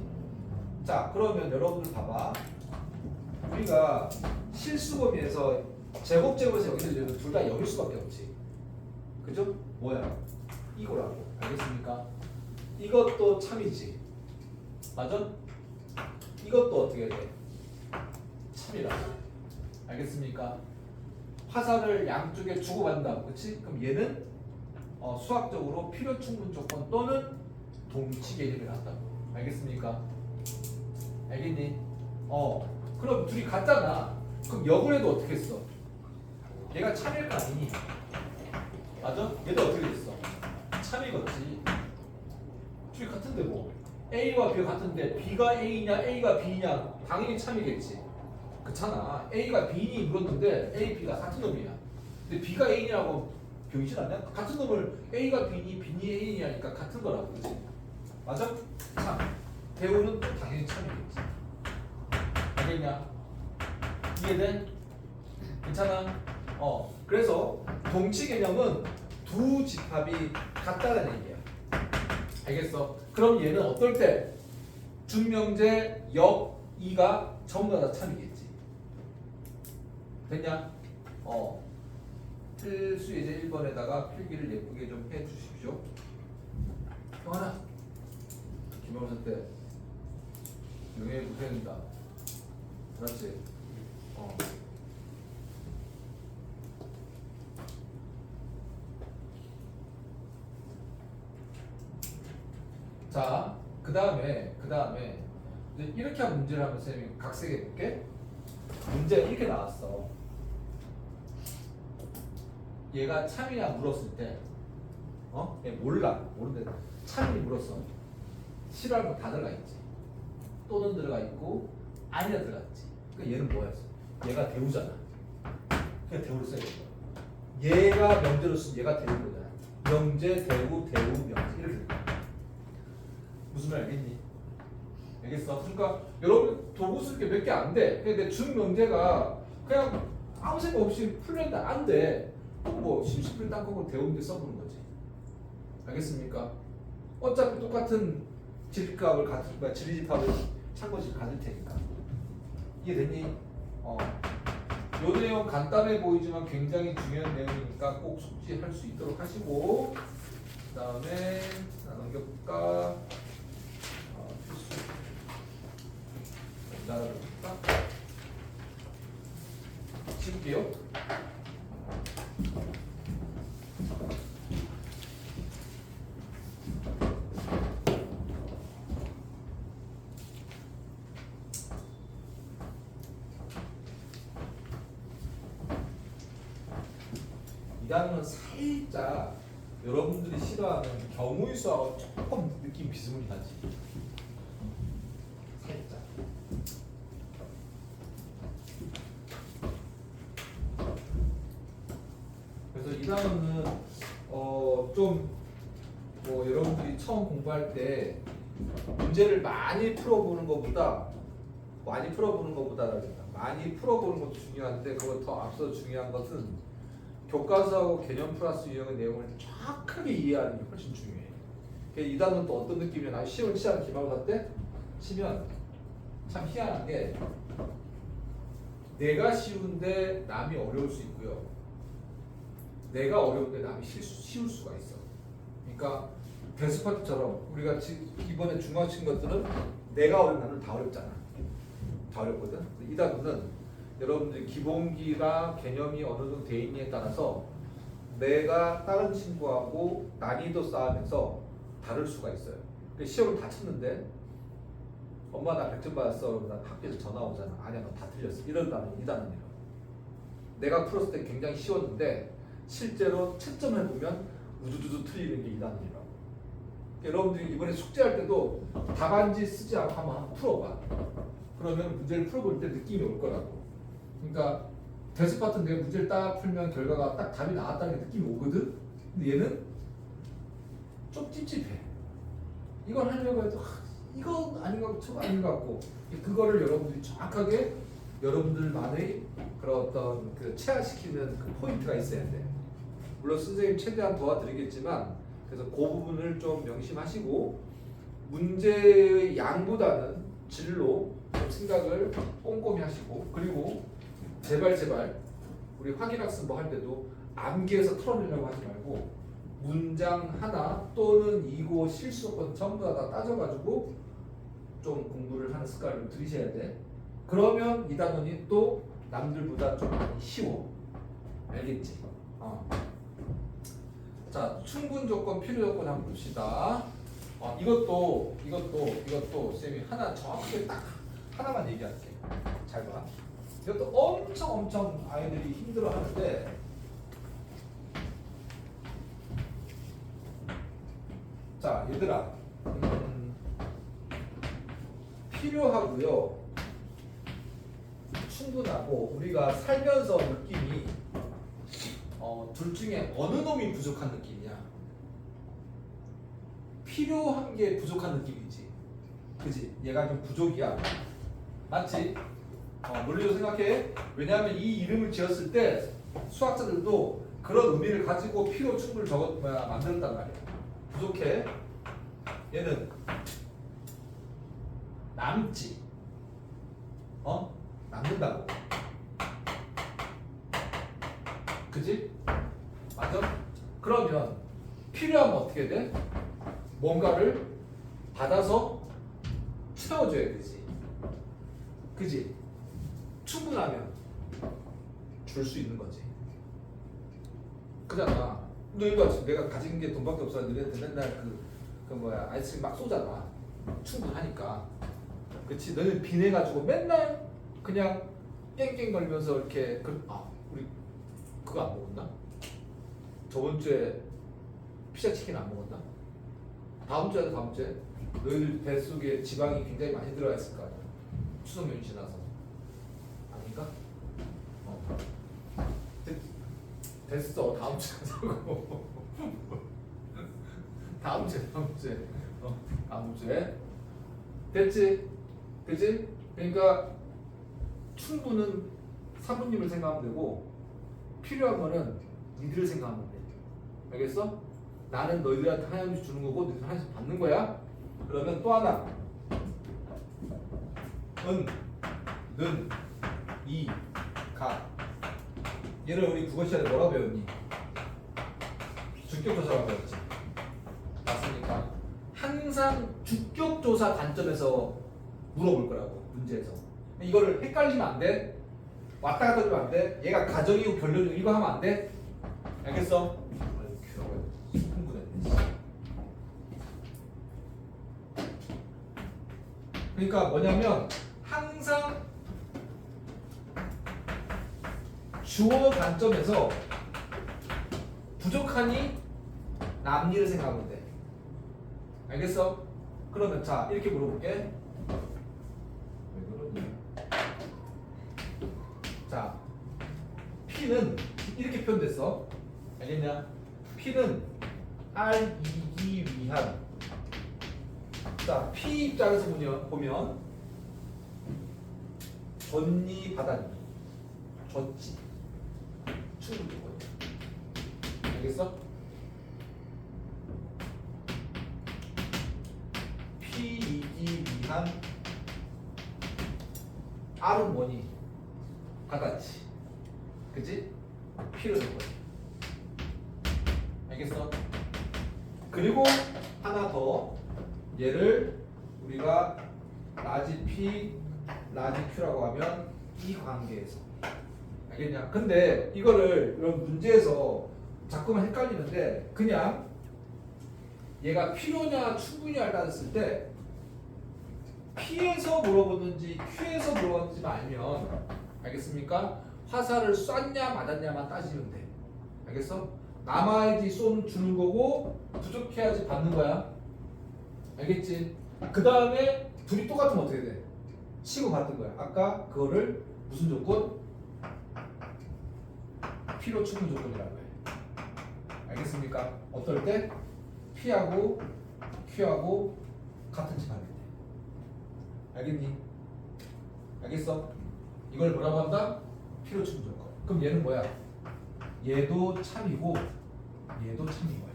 자, 그러면 여러분들 봐봐. 우리가 실수 범위에서 제곱제곱에서 여기서 여기서 둘 다 여길 수밖에 없지. 그죠? 뭐야? 이거라고. 알겠습니까? 이것도 참이지. 맞아? 이것도 어떻게 돼? 참이라. 알겠습니까? 화살을 양쪽에 주고받는다고. 그렇지? 그럼 얘는 수학적으로 필요 충분 조건 또는 동치 개념이 나온다고. 알겠습니까? 알겠니? 그럼 둘이 같잖아. 그럼 역을 해도 어떻게 써? 얘가 참일 거 아니니? 맞아? 얘도 어떻게 됐어? 참이겠지. 둘이 같은데 뭐 A와 B가 같은데 B가 A냐 A가 B냐 당연히 참이겠지. 그렇잖아. A가 B니 물었는데 A, B가 같은 놈이야. 근데 B가 A냐고 병신 아니야? 같은 놈을 A가 B니 B니 A냐니까 같은 거라고. 그렇지? 맞아? 참. 대우는 또 당연히 참이겠지. 알겠냐? 이해돼? 괜찮아? 그래서 동치 개념은 두 집합이 같다는 얘기야. 알겠어? 그럼 얘는 어떨 때 준명제, 역, 이가 전부 다 참이겠지. 됐냐? 필수 예제 1번에다가 필기를 예쁘게 좀 해주십시오. 형아나, 김영선 때 영예 고생했다. 그렇지? 자, 그 다음에 이제 이렇게 한 문제를 하면 쌤이 각색해 볼게. 문제가 이렇게 나왔어. 얘가 참이냐 물었을 때, 얘 모르는데 참이 물었어. 싫어할 거 다 들어가 있지. 또는 들어가 있고 아니라 들어갔지. 그러니까 얘는 뭐야? 얘가 대우잖아. 그냥 대우를 써야 돼. 얘가 명제로 쓰면 얘가 대우인 거잖아. 명제, 대우, 명제 이렇게 돼. 무슨 말 알겠니? 알겠어? 그러니까 여러분 도구 쓸 게 몇 개 안 돼. 근데 준명제가 그냥 아무 생각 없이 풀렸다 안 돼. 그럼 뭐 심시풀 땅콩을 대우인데 써보는 거지. 알겠습니까? 어차피 똑같은 집합을 지리집합을 참고식 가질 테니까. 이해됐니? 요 내용 간단해 보이지만 굉장히 중요한 내용이니까 꼭 숙지할 수 있도록 하시고, 그 다음에 넘겨볼까? 필수. 나눠볼까? 지울게요. 이 단어는 살짝 여러분들이 싫어하는 경우의 수하고 조금 느낌 비스무리하지. 살짝. 그래서 이 단어는 좀 뭐 여러분들이 처음 공부할 때 문제를 많이 풀어보는 것보다 많이 풀어보는 것도 중요한데 그거 더 앞서 중요한 것은 교과서하고 개념 플러스 유형의 내용을 정확하게 이해하는 게 훨씬 중요해. 이 단어는 또 어떤 느낌이냐? 시험을 치는 기말고사 때 치면 참 희한한 게 내가 쉬운데 남이 어려울 수 있고요. 내가 어려운데 남이 쉬울 수가 있어. 그러니까 데스파트처럼 우리가 이번에 중앙 친 것들은 내가 어려운 나는 다 어렵잖아. 다 어렵거든. 이 단어는 여러분들이 기본기가 개념이 어느 정도 돼 있느냐에 따라서 내가 다른 친구하고 난이도 쌓으면서 다를 수가 있어요. 시험을 다 쳤는데 엄마 나 100점 받았어. 그러면 학교에서 전화 오잖아. 아니야 너 다 틀렸어. 이런다는 이 단어예요. 내가 풀었을 때 굉장히 쉬웠는데 실제로 채점을 해보면 우두두두 틀리는 게 이 단어라고. 여러분들이 이번에 숙제할 때도 답안지 쓰지 않고 한번 풀어봐. 그러면 문제를 풀어볼 때 느낌이 올 거라고. 그러니까 데스파트 내가 문제를 딱 풀면 결과가 딱 답이 나왔다는 게 느낌이 오거든. 근데 얘는 좀 찝찝해. 이걸 하려고 해도 이거 아닌 것 같고 저거 아닌 것 같고 그거를 여러분들이 정확하게 여러분들만의 그런 어떤 그 체화시키는 그 포인트가 있어야 돼. 물론 선생님 최대한 도와드리겠지만 그래서 그 부분을 좀 명심하시고 문제의 양보다는 질로 좀 생각을 꼼꼼히 하시고 그리고 제발 우리 확인학습 뭐 할 때도 암기해서 털어내려고 하지 말고 문장 하나 또는 이고 실수권 전부 다 따져가지고 좀 공부를 하는 습관을 좀 들이셔야 돼. 그러면 이 단원이 또 남들보다 좀 많이 쉬워. 알겠지? 자, 충분 조건, 필요 조건 한번 봅시다. 이것도 쌤이 하나 정확하게 딱 하나만 얘기할게. 잘 봐. 이것도 엄청 아이들이 힘들어하는데 자, 얘들아 필요하고요. 충분하고 우리가 살면서 느낌이 둘 중에 어느 놈이 부족한 느낌이야? 필요한 게 부족한 느낌이지. 그지? 얘가 좀 부족이야. 맞지? 논리로 생각해. 왜냐하면 이 이름을 지었을 때 수학자들도 그런 의미를 가지고 필요 충분을 만들었단 말이야. 부족해. 얘는 남지. 남는다고. 그지? 맞아? 그러면 필요하면 어떻게 돼? 뭔가를 받아서 채워줘야 되지. 그지? 충분하면 줄 수 있는 거지. 그잖아. 너희가 지금 내가 가진 게 돈밖에 없어. 너희한테 맨날 아이스크림 막 쏘잖아. 충분하니까. 그치? 너는 빈해가지고 맨날 그냥 깽깽 걸면서 이렇게 우리 그거 안 먹었나? 저번 주에 피자 치킨 안 먹었나? 다음 주에 너희들 뱃속에 지방이 굉장히 많이 들어가 있을 거 아니야. 추석 연휴 지나서 아닌가? 됐어. 다음 주에 하자고. 다음 주에 됐지? 그치? 그러니까 충분은 사부님을 생각하면 되고 필요한 거는 니들을 생각하면 돼. 알겠어? 나는 너희들한테 하나씩 주는 거고 너희들 하나씩 받는 거야. 그러면 또 하나 는, 이, 가. 얘를 우리 국어 시간에 뭐라고 배웠니? 주격조사라고 배웠지. 맞습니까? 항상 주격조사 관점에서 물어볼 거라고 문제에서. 이거를 헷갈리면 안 돼. 왔다 갔다 하면 안 돼. 얘가 가정이고 결론이고 이거 하면 안 돼. 알겠어? 흥분했네. 그러니까 뭐냐면 항상 주어 관점에서 부족하니 남일을 생각하면 돼. 알겠어? 그러면 자 이렇게 물어볼게. 왜 그러니? 자 P는 이렇게 표현됐어. 알겠냐? P는 R 이기 위한. 자 P 입장에서 보면 줬니 받았니? 줬지. 충분히 뭐야? 알겠어? P 이기 위한 R은 뭐니? 받았지. 그치? P를 넣은 거지. 알겠어? 그리고 하나 더 얘를 우리가 라지 P, 라지 Q라고 하면 이 관계에서 알겠냐? 근데 이거를 이런 문제에서 자꾸만 헷갈리는데 그냥 얘가 필요냐 충분히냐를 따졌을 때 P에서 물어보는지 Q에서 물어보는지 알면 알겠습니까? 화살을 쐈냐 맞았냐만 따지면 돼. 알겠어? 남아야지 주는 거고 부족해야지 받는 거야. 알겠지? 그 다음에 둘이 똑같으면 어떻게 돼? 치고 받는 거야. 아까 그거를 무슨 조건? 필요 충분 조건이라고 해. 알겠습니까? 어떨 때? P하고 Q하고 같은 집 할때. 알겠니? 알겠어? 이걸 뭐라고 한다? 필요 충분 조건. 그럼 얘는 뭐야? 얘도 참이고 얘도 참인 거야.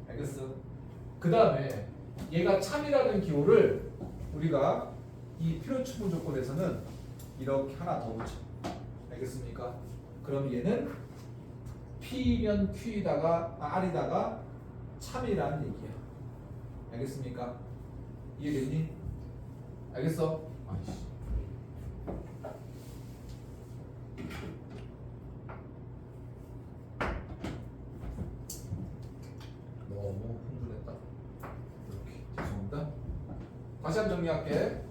알겠어? 그 다음에 얘가 참이라는 기호를 우리가 이 필요 충분 조건에서는 이렇게 하나 더 붙여. 알겠습니까? 그럼 얘는 P면 Q에다가 R에다가 참이라는 얘기야. 알겠습니까? 이해됐니? 알겠어? 아이씨. 너무 흥분했다. 이렇게 죄송합니다. 다시 한번 정리할게.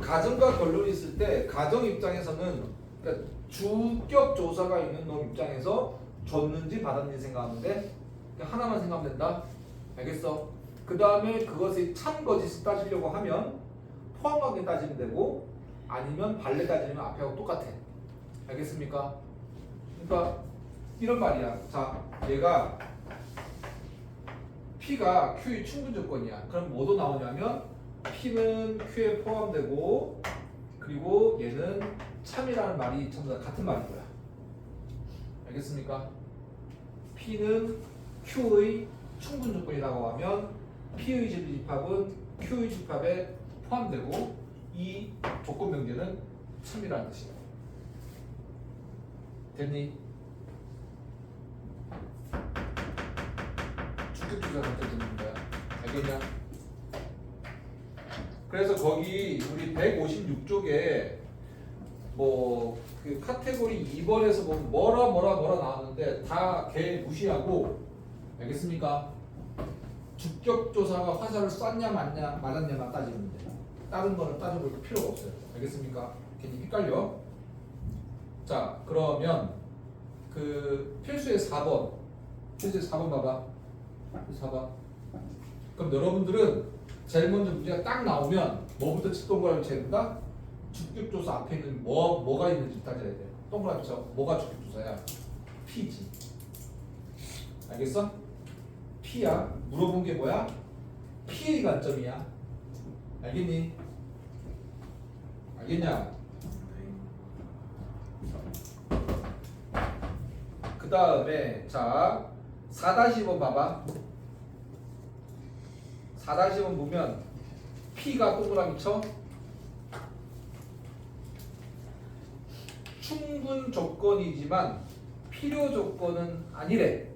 가정과 결론이 있을 때 가정 입장에서는 그러니까 주격 조사가 있는 놈 입장에서 줬는지 받았는지 생각하는데 그냥 하나만 생각하면 된다. 알겠어? 그 다음에 그것의 참 거짓을 따지려고 하면 포함하게 따지면 되고 아니면 발레 따지면 앞에하고 똑같아. 알겠습니까? 그러니까 이런 말이야. 자, 얘가 P가 Q의 충분 조건이야. 그럼 뭐도 나오냐면 P는 Q에 포함되고 그리고 얘는 참이라는 말이 전부 다 같은 말인 거야. 알겠습니까? P는 Q의 충분 조건이라고 하면 P의 집합은 Q의 집합에 포함되고 이 조건 명제는 참이라는 뜻이야. 됐니? 주격주사 선택되는 거야. 알겠냐? 그래서 거기 우리 156쪽에 뭐 그 카테고리 2번에서 보면 뭐라 나왔는데 다 걔 무시하고 알겠습니까? 주격조사가 화살을 쐈냐 맞았냐만 따지면 돼. 다른 거는 따져볼 필요가 없어요. 알겠습니까? 괜히 헷갈려. 자, 그러면 그 필수의 4번 봐봐. 4번. 그럼 여러분들은 제일 먼저 문제가 딱 나오면 뭐부터 동그라미 쳐야 된다? 주격조사 앞에 있는 뭐가 있는지 따져야 돼. 동그라미 쳐. 뭐가 주격조사야? P지. 알겠어? P야. 물어본 게 뭐야? P의 관점이야. 알겠니? 알겠냐? 그 다음에 자 4-1번 봐봐. 4-1번 보면 P가 동그라미 쳐. 충분 조건이지만 필요 조건은 아니래.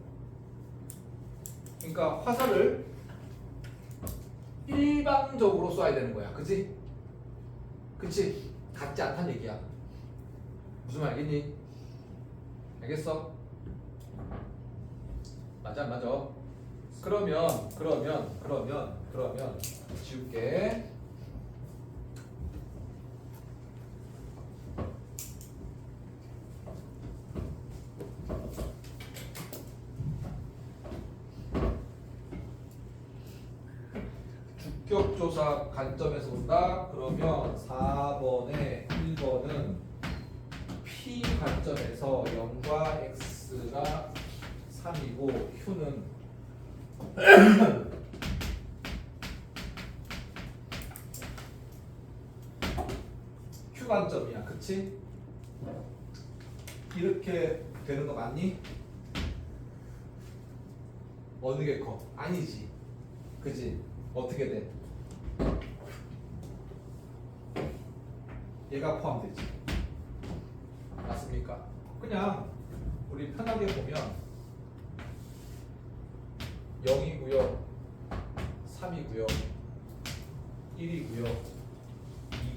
그러니까 화살을 일방적으로 쏴야 되는 거야. 그치? 그치? 같지 않다는 얘기야. 무슨 말 알겠니? 알겠어? 맞아 안 맞아? 그러면 지울게. 주격조사 관점에서 본다. 그러면 4번에 1번은 P 관점에서 0과 X가 3이고 Q는 Q 관점이야. 그치? 이렇게 되는 거 맞니? 어느 게 커? 아니지. 그치? 어떻게 돼? 얘가 포함되지. 맞습니까? 그냥 우리 편하게 보면 0이고요 3이고요 1이고요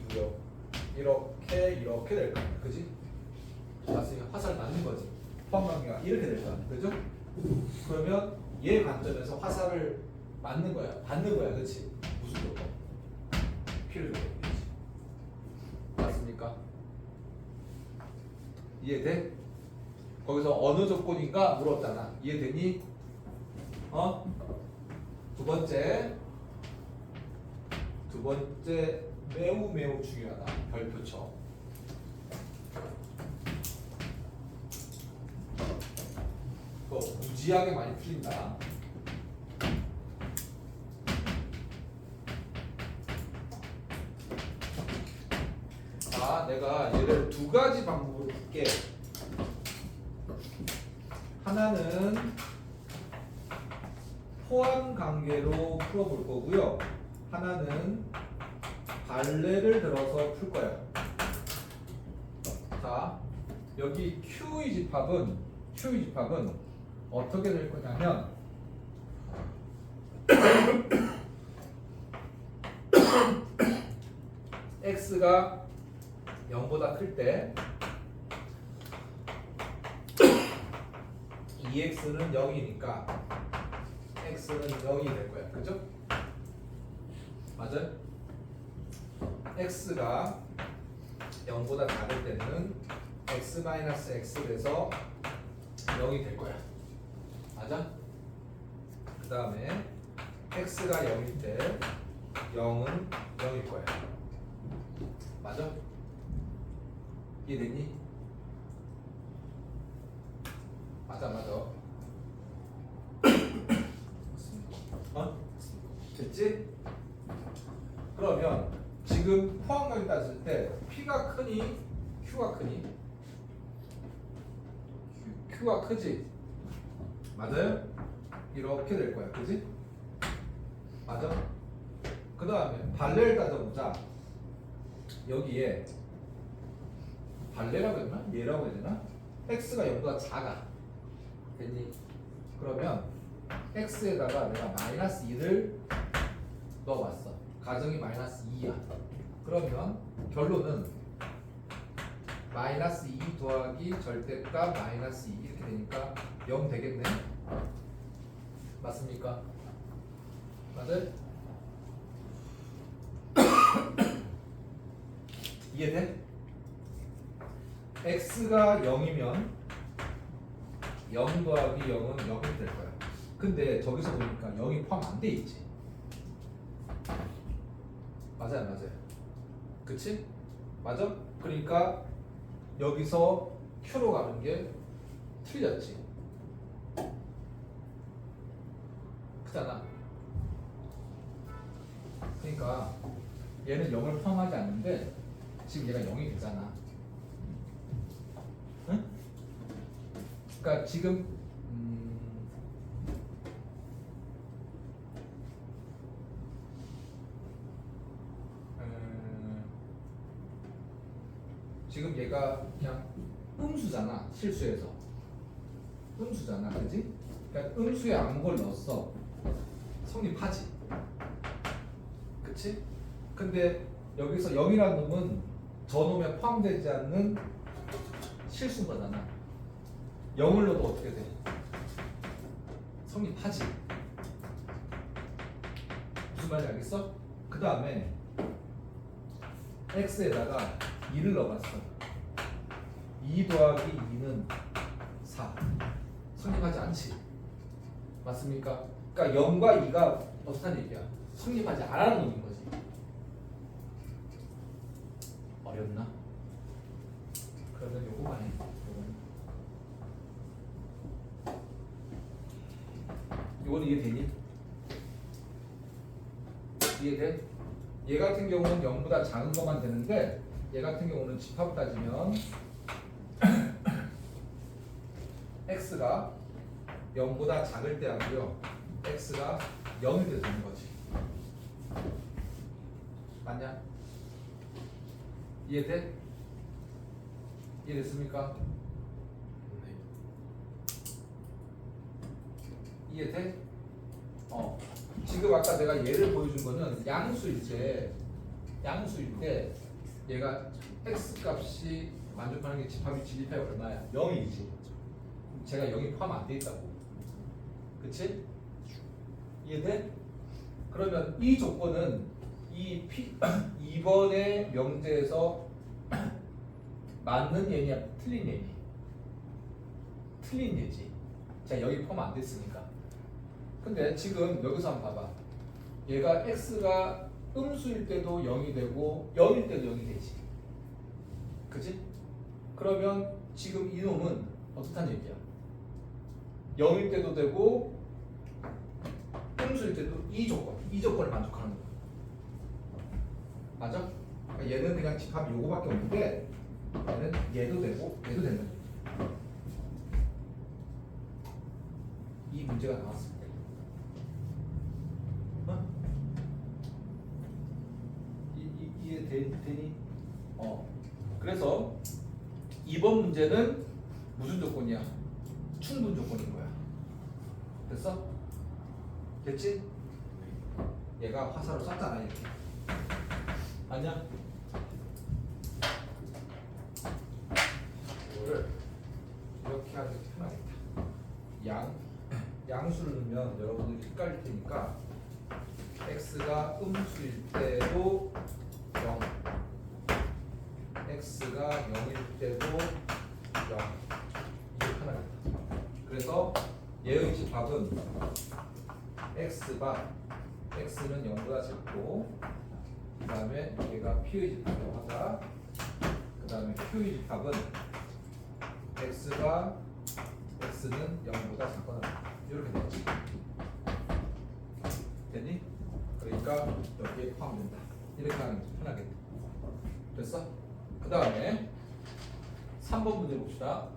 2고요 이렇게 될 거야. 그지? 맞으면 화살 맞는 거지. 포함 관계가 이렇게 될 거야. 그죠? 그러면 얘 관점에서 화살을 맞는 거야. 받는 거야. 그치? 무슨 조건? 필요 조건이지. 맞습니까? 이해돼? 거기서 어느 조건인가 물었잖아. 이해되니? 두 번째 매우 중요하다. 별표 쳐. 그거 무지하게 많이 풀린다. 내가 얘를 두 가지 방법으로 풀게. 하나는 포함 관계로 풀어볼 거고요. 하나는 발레를 들어서 풀 거야. 자, 여기 Q의 집합은 Q의 집합은 어떻게 될 거냐면 x가 0보다 클 때 2x는 0이니까 x는 0이 될 거야. 그죠? 맞아요? x가 0보다 작을 때는 x-x에서 0이 될 거야. 맞아? 그 다음에 x가 0일 때 0은 0일 거야. 맞아? 이해됐니? 맞아. 어? 됐지? 그러면 지금 포항까지 따졌을 때 P가 크니 Q가 크니? Q가 크지? 맞아요? 이렇게 될 거야. 그지? 맞아? 그 다음에 발레를 따져보자. 여기에 발레라고 해야 되나? 얘라고 해야 되나? x가 0보다 작아. 됐니? 그러면 x에다가 내가 마이너스 2를 넣어봤어. 가정이 마이너스 2야. 그러면 결론은 마이너스 2 더하기 절대값 마이너스 2 이렇게 되니까 0 되겠네? 맞습니까? 맞아요? 이해돼? x가 0이면 0 더하기 0은 0이 될 거야. 근데 저기서 보니까 0이 포함 안 돼 있지. 맞아요. 그치? 맞아? 그러니까 여기서 Q로 가는 게 틀렸지. 그잖아. 그러니까 얘는 0을 포함하지 않는데 지금 얘가 0이 되잖아. 응? 그러니까 지금 지금 얘가 그냥 음수잖아. 실수해서 음수잖아. 그지? 그러니까 음수에 아무걸 넣었어. 성립하지. 그치? 근데 여기서 0이라는 놈은 저 놈에 포함되지 않는 실수인 거잖아. 0을 넣어도 어떻게 돼? 성립하지. 무슨 말인지 알겠어? 그 다음에 x에다가 2를 넣어봤어. 2 더하기 2는 4. 성립하지 않지. 맞습니까? 그러니까 0과 2가 어떻다는 얘기야? 성립하지 않아는 놈인 거지. 어렵나? 그러면 요거만 해. 요거는 이해되니? 이해돼? 얘 같은 경우는 0보다 작은 것만 되는데 얘 같은 경우는 집합 따지면 x가 0보다 작을 때 하고요. x가 0일 때 되는 거지. 맞냐? 이해돼? 이해됐습니까? 이해돼? 지금 아까 내가 얘를 보여준 거는 양수일 때 얘가 x 값이 만족하는 게 집합이 진입해 얼마야? 0이지. 제가 0이 포함 안 돼 있다고. 그치? 이해돼? 그러면 이 조건은 이 2번의 명제에서 맞는 예냐 틀린 예니? 틀린 예지. 제가 여기 포함 안 됐으니까. 근데 지금 여기서 한번 봐봐. 얘가 x가 음수일 때도 0이 되고 0일 때도 0이 되지. 그치? 그러면 지금 이놈은 어떻다는 얘기야? 0일 때도 되고 음수일 때도 이 조건을 만족하는 거야. 맞아? 그러니까 얘는 그냥 집합이 요거밖에 없는데 얘는 얘도 되고 얘도 된다. 이 문제가 나왔습니다. 이해되니? 그래서 이번 문제는 무슨 조건이야? 충분 조건인 거야. 됐어? 됐지? 얘가 화살로 쐈잖아 이렇게. 아니야? 이거를 이렇게 하는 게 편하겠다. 양수를 넣으면 여러분들이 헷갈릴 테니까 x가 음수일 때도 0, x가 0일 때도 0 이게 편하겠다. 그래서 얘의 집합은 x가 x는 0보다 작고 그 다음에 얘가 p의 집합이라고 하자. 그 다음에 q의 집합은 x가 x는 0보다 작거나 이렇게 되지. 됐니? 그러니까 여기에 포함된다. 이렇게 하는 게 편하겠다. 됐어? 그 다음에 3번 문제 봅시다.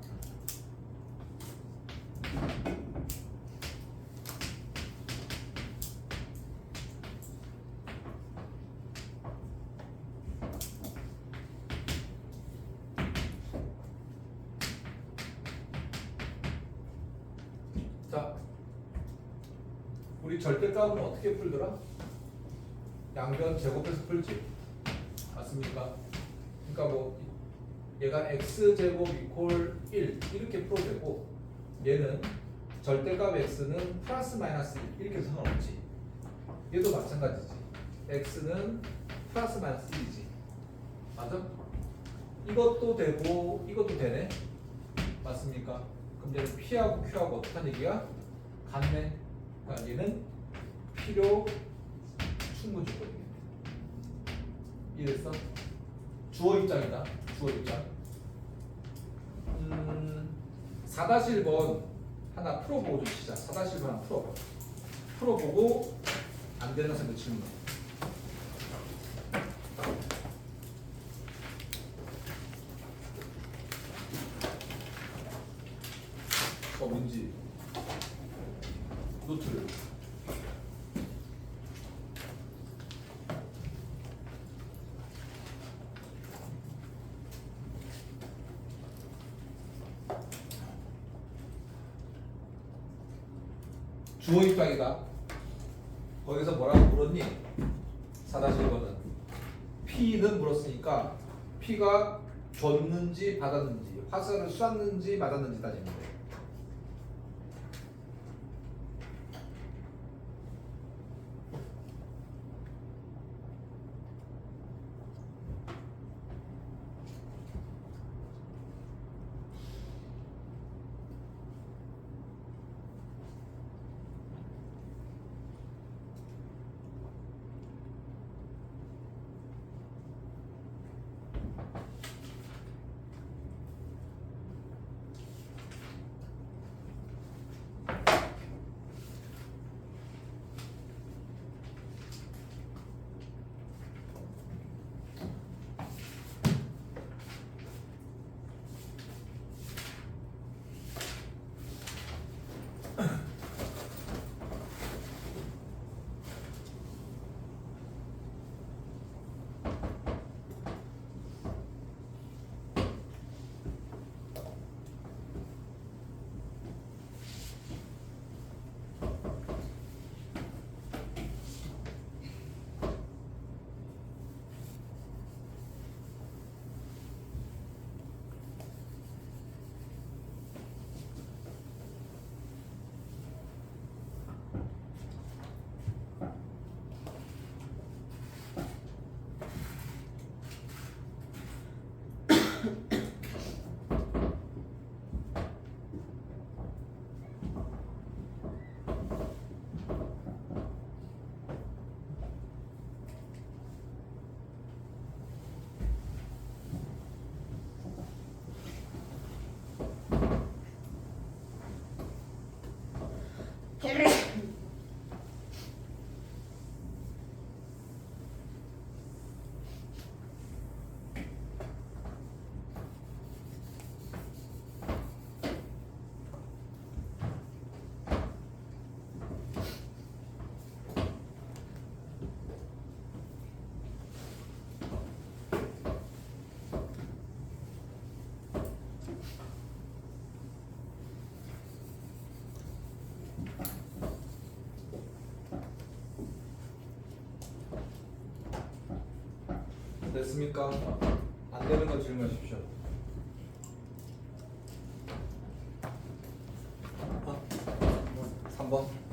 자, 우리 절대값은 어떻게 풀더라? 양변 제곱해서 풀지. 맞습니까? 그러니까 뭐 얘가 x제곱 이퀄 1 이렇게 풀어도 되고 얘는 절대값 x는 플러스 마이너스 1 이렇게 해서 상관없지. 얘도 마찬가지지. x는 플러스 마이너스 1이지. 맞아? 이것도 되고 이것도 되네. 맞습니까? 그럼 얘는 p하고 q하고 어떡한 얘기야? 같네. 그러니까 얘는 필요 충분 조건이겠네. 이해됐어? 주어 입장이다. 주어 입장. 4-1번 하나 풀어보고 좀 시작. 4-1번 하나 풀어봐. 풀어보고 안 되는 선생님 질문. 민지 노트를 주어 입장이다. 거기서 뭐라고 물었니? 4-1번은 P는 물었으니까 P가 줬는지 받았는지 화살을 쐈는지 맞았는지 따지면 돼. 됐습니까? 안 되는 거 질문하십시오. 3번.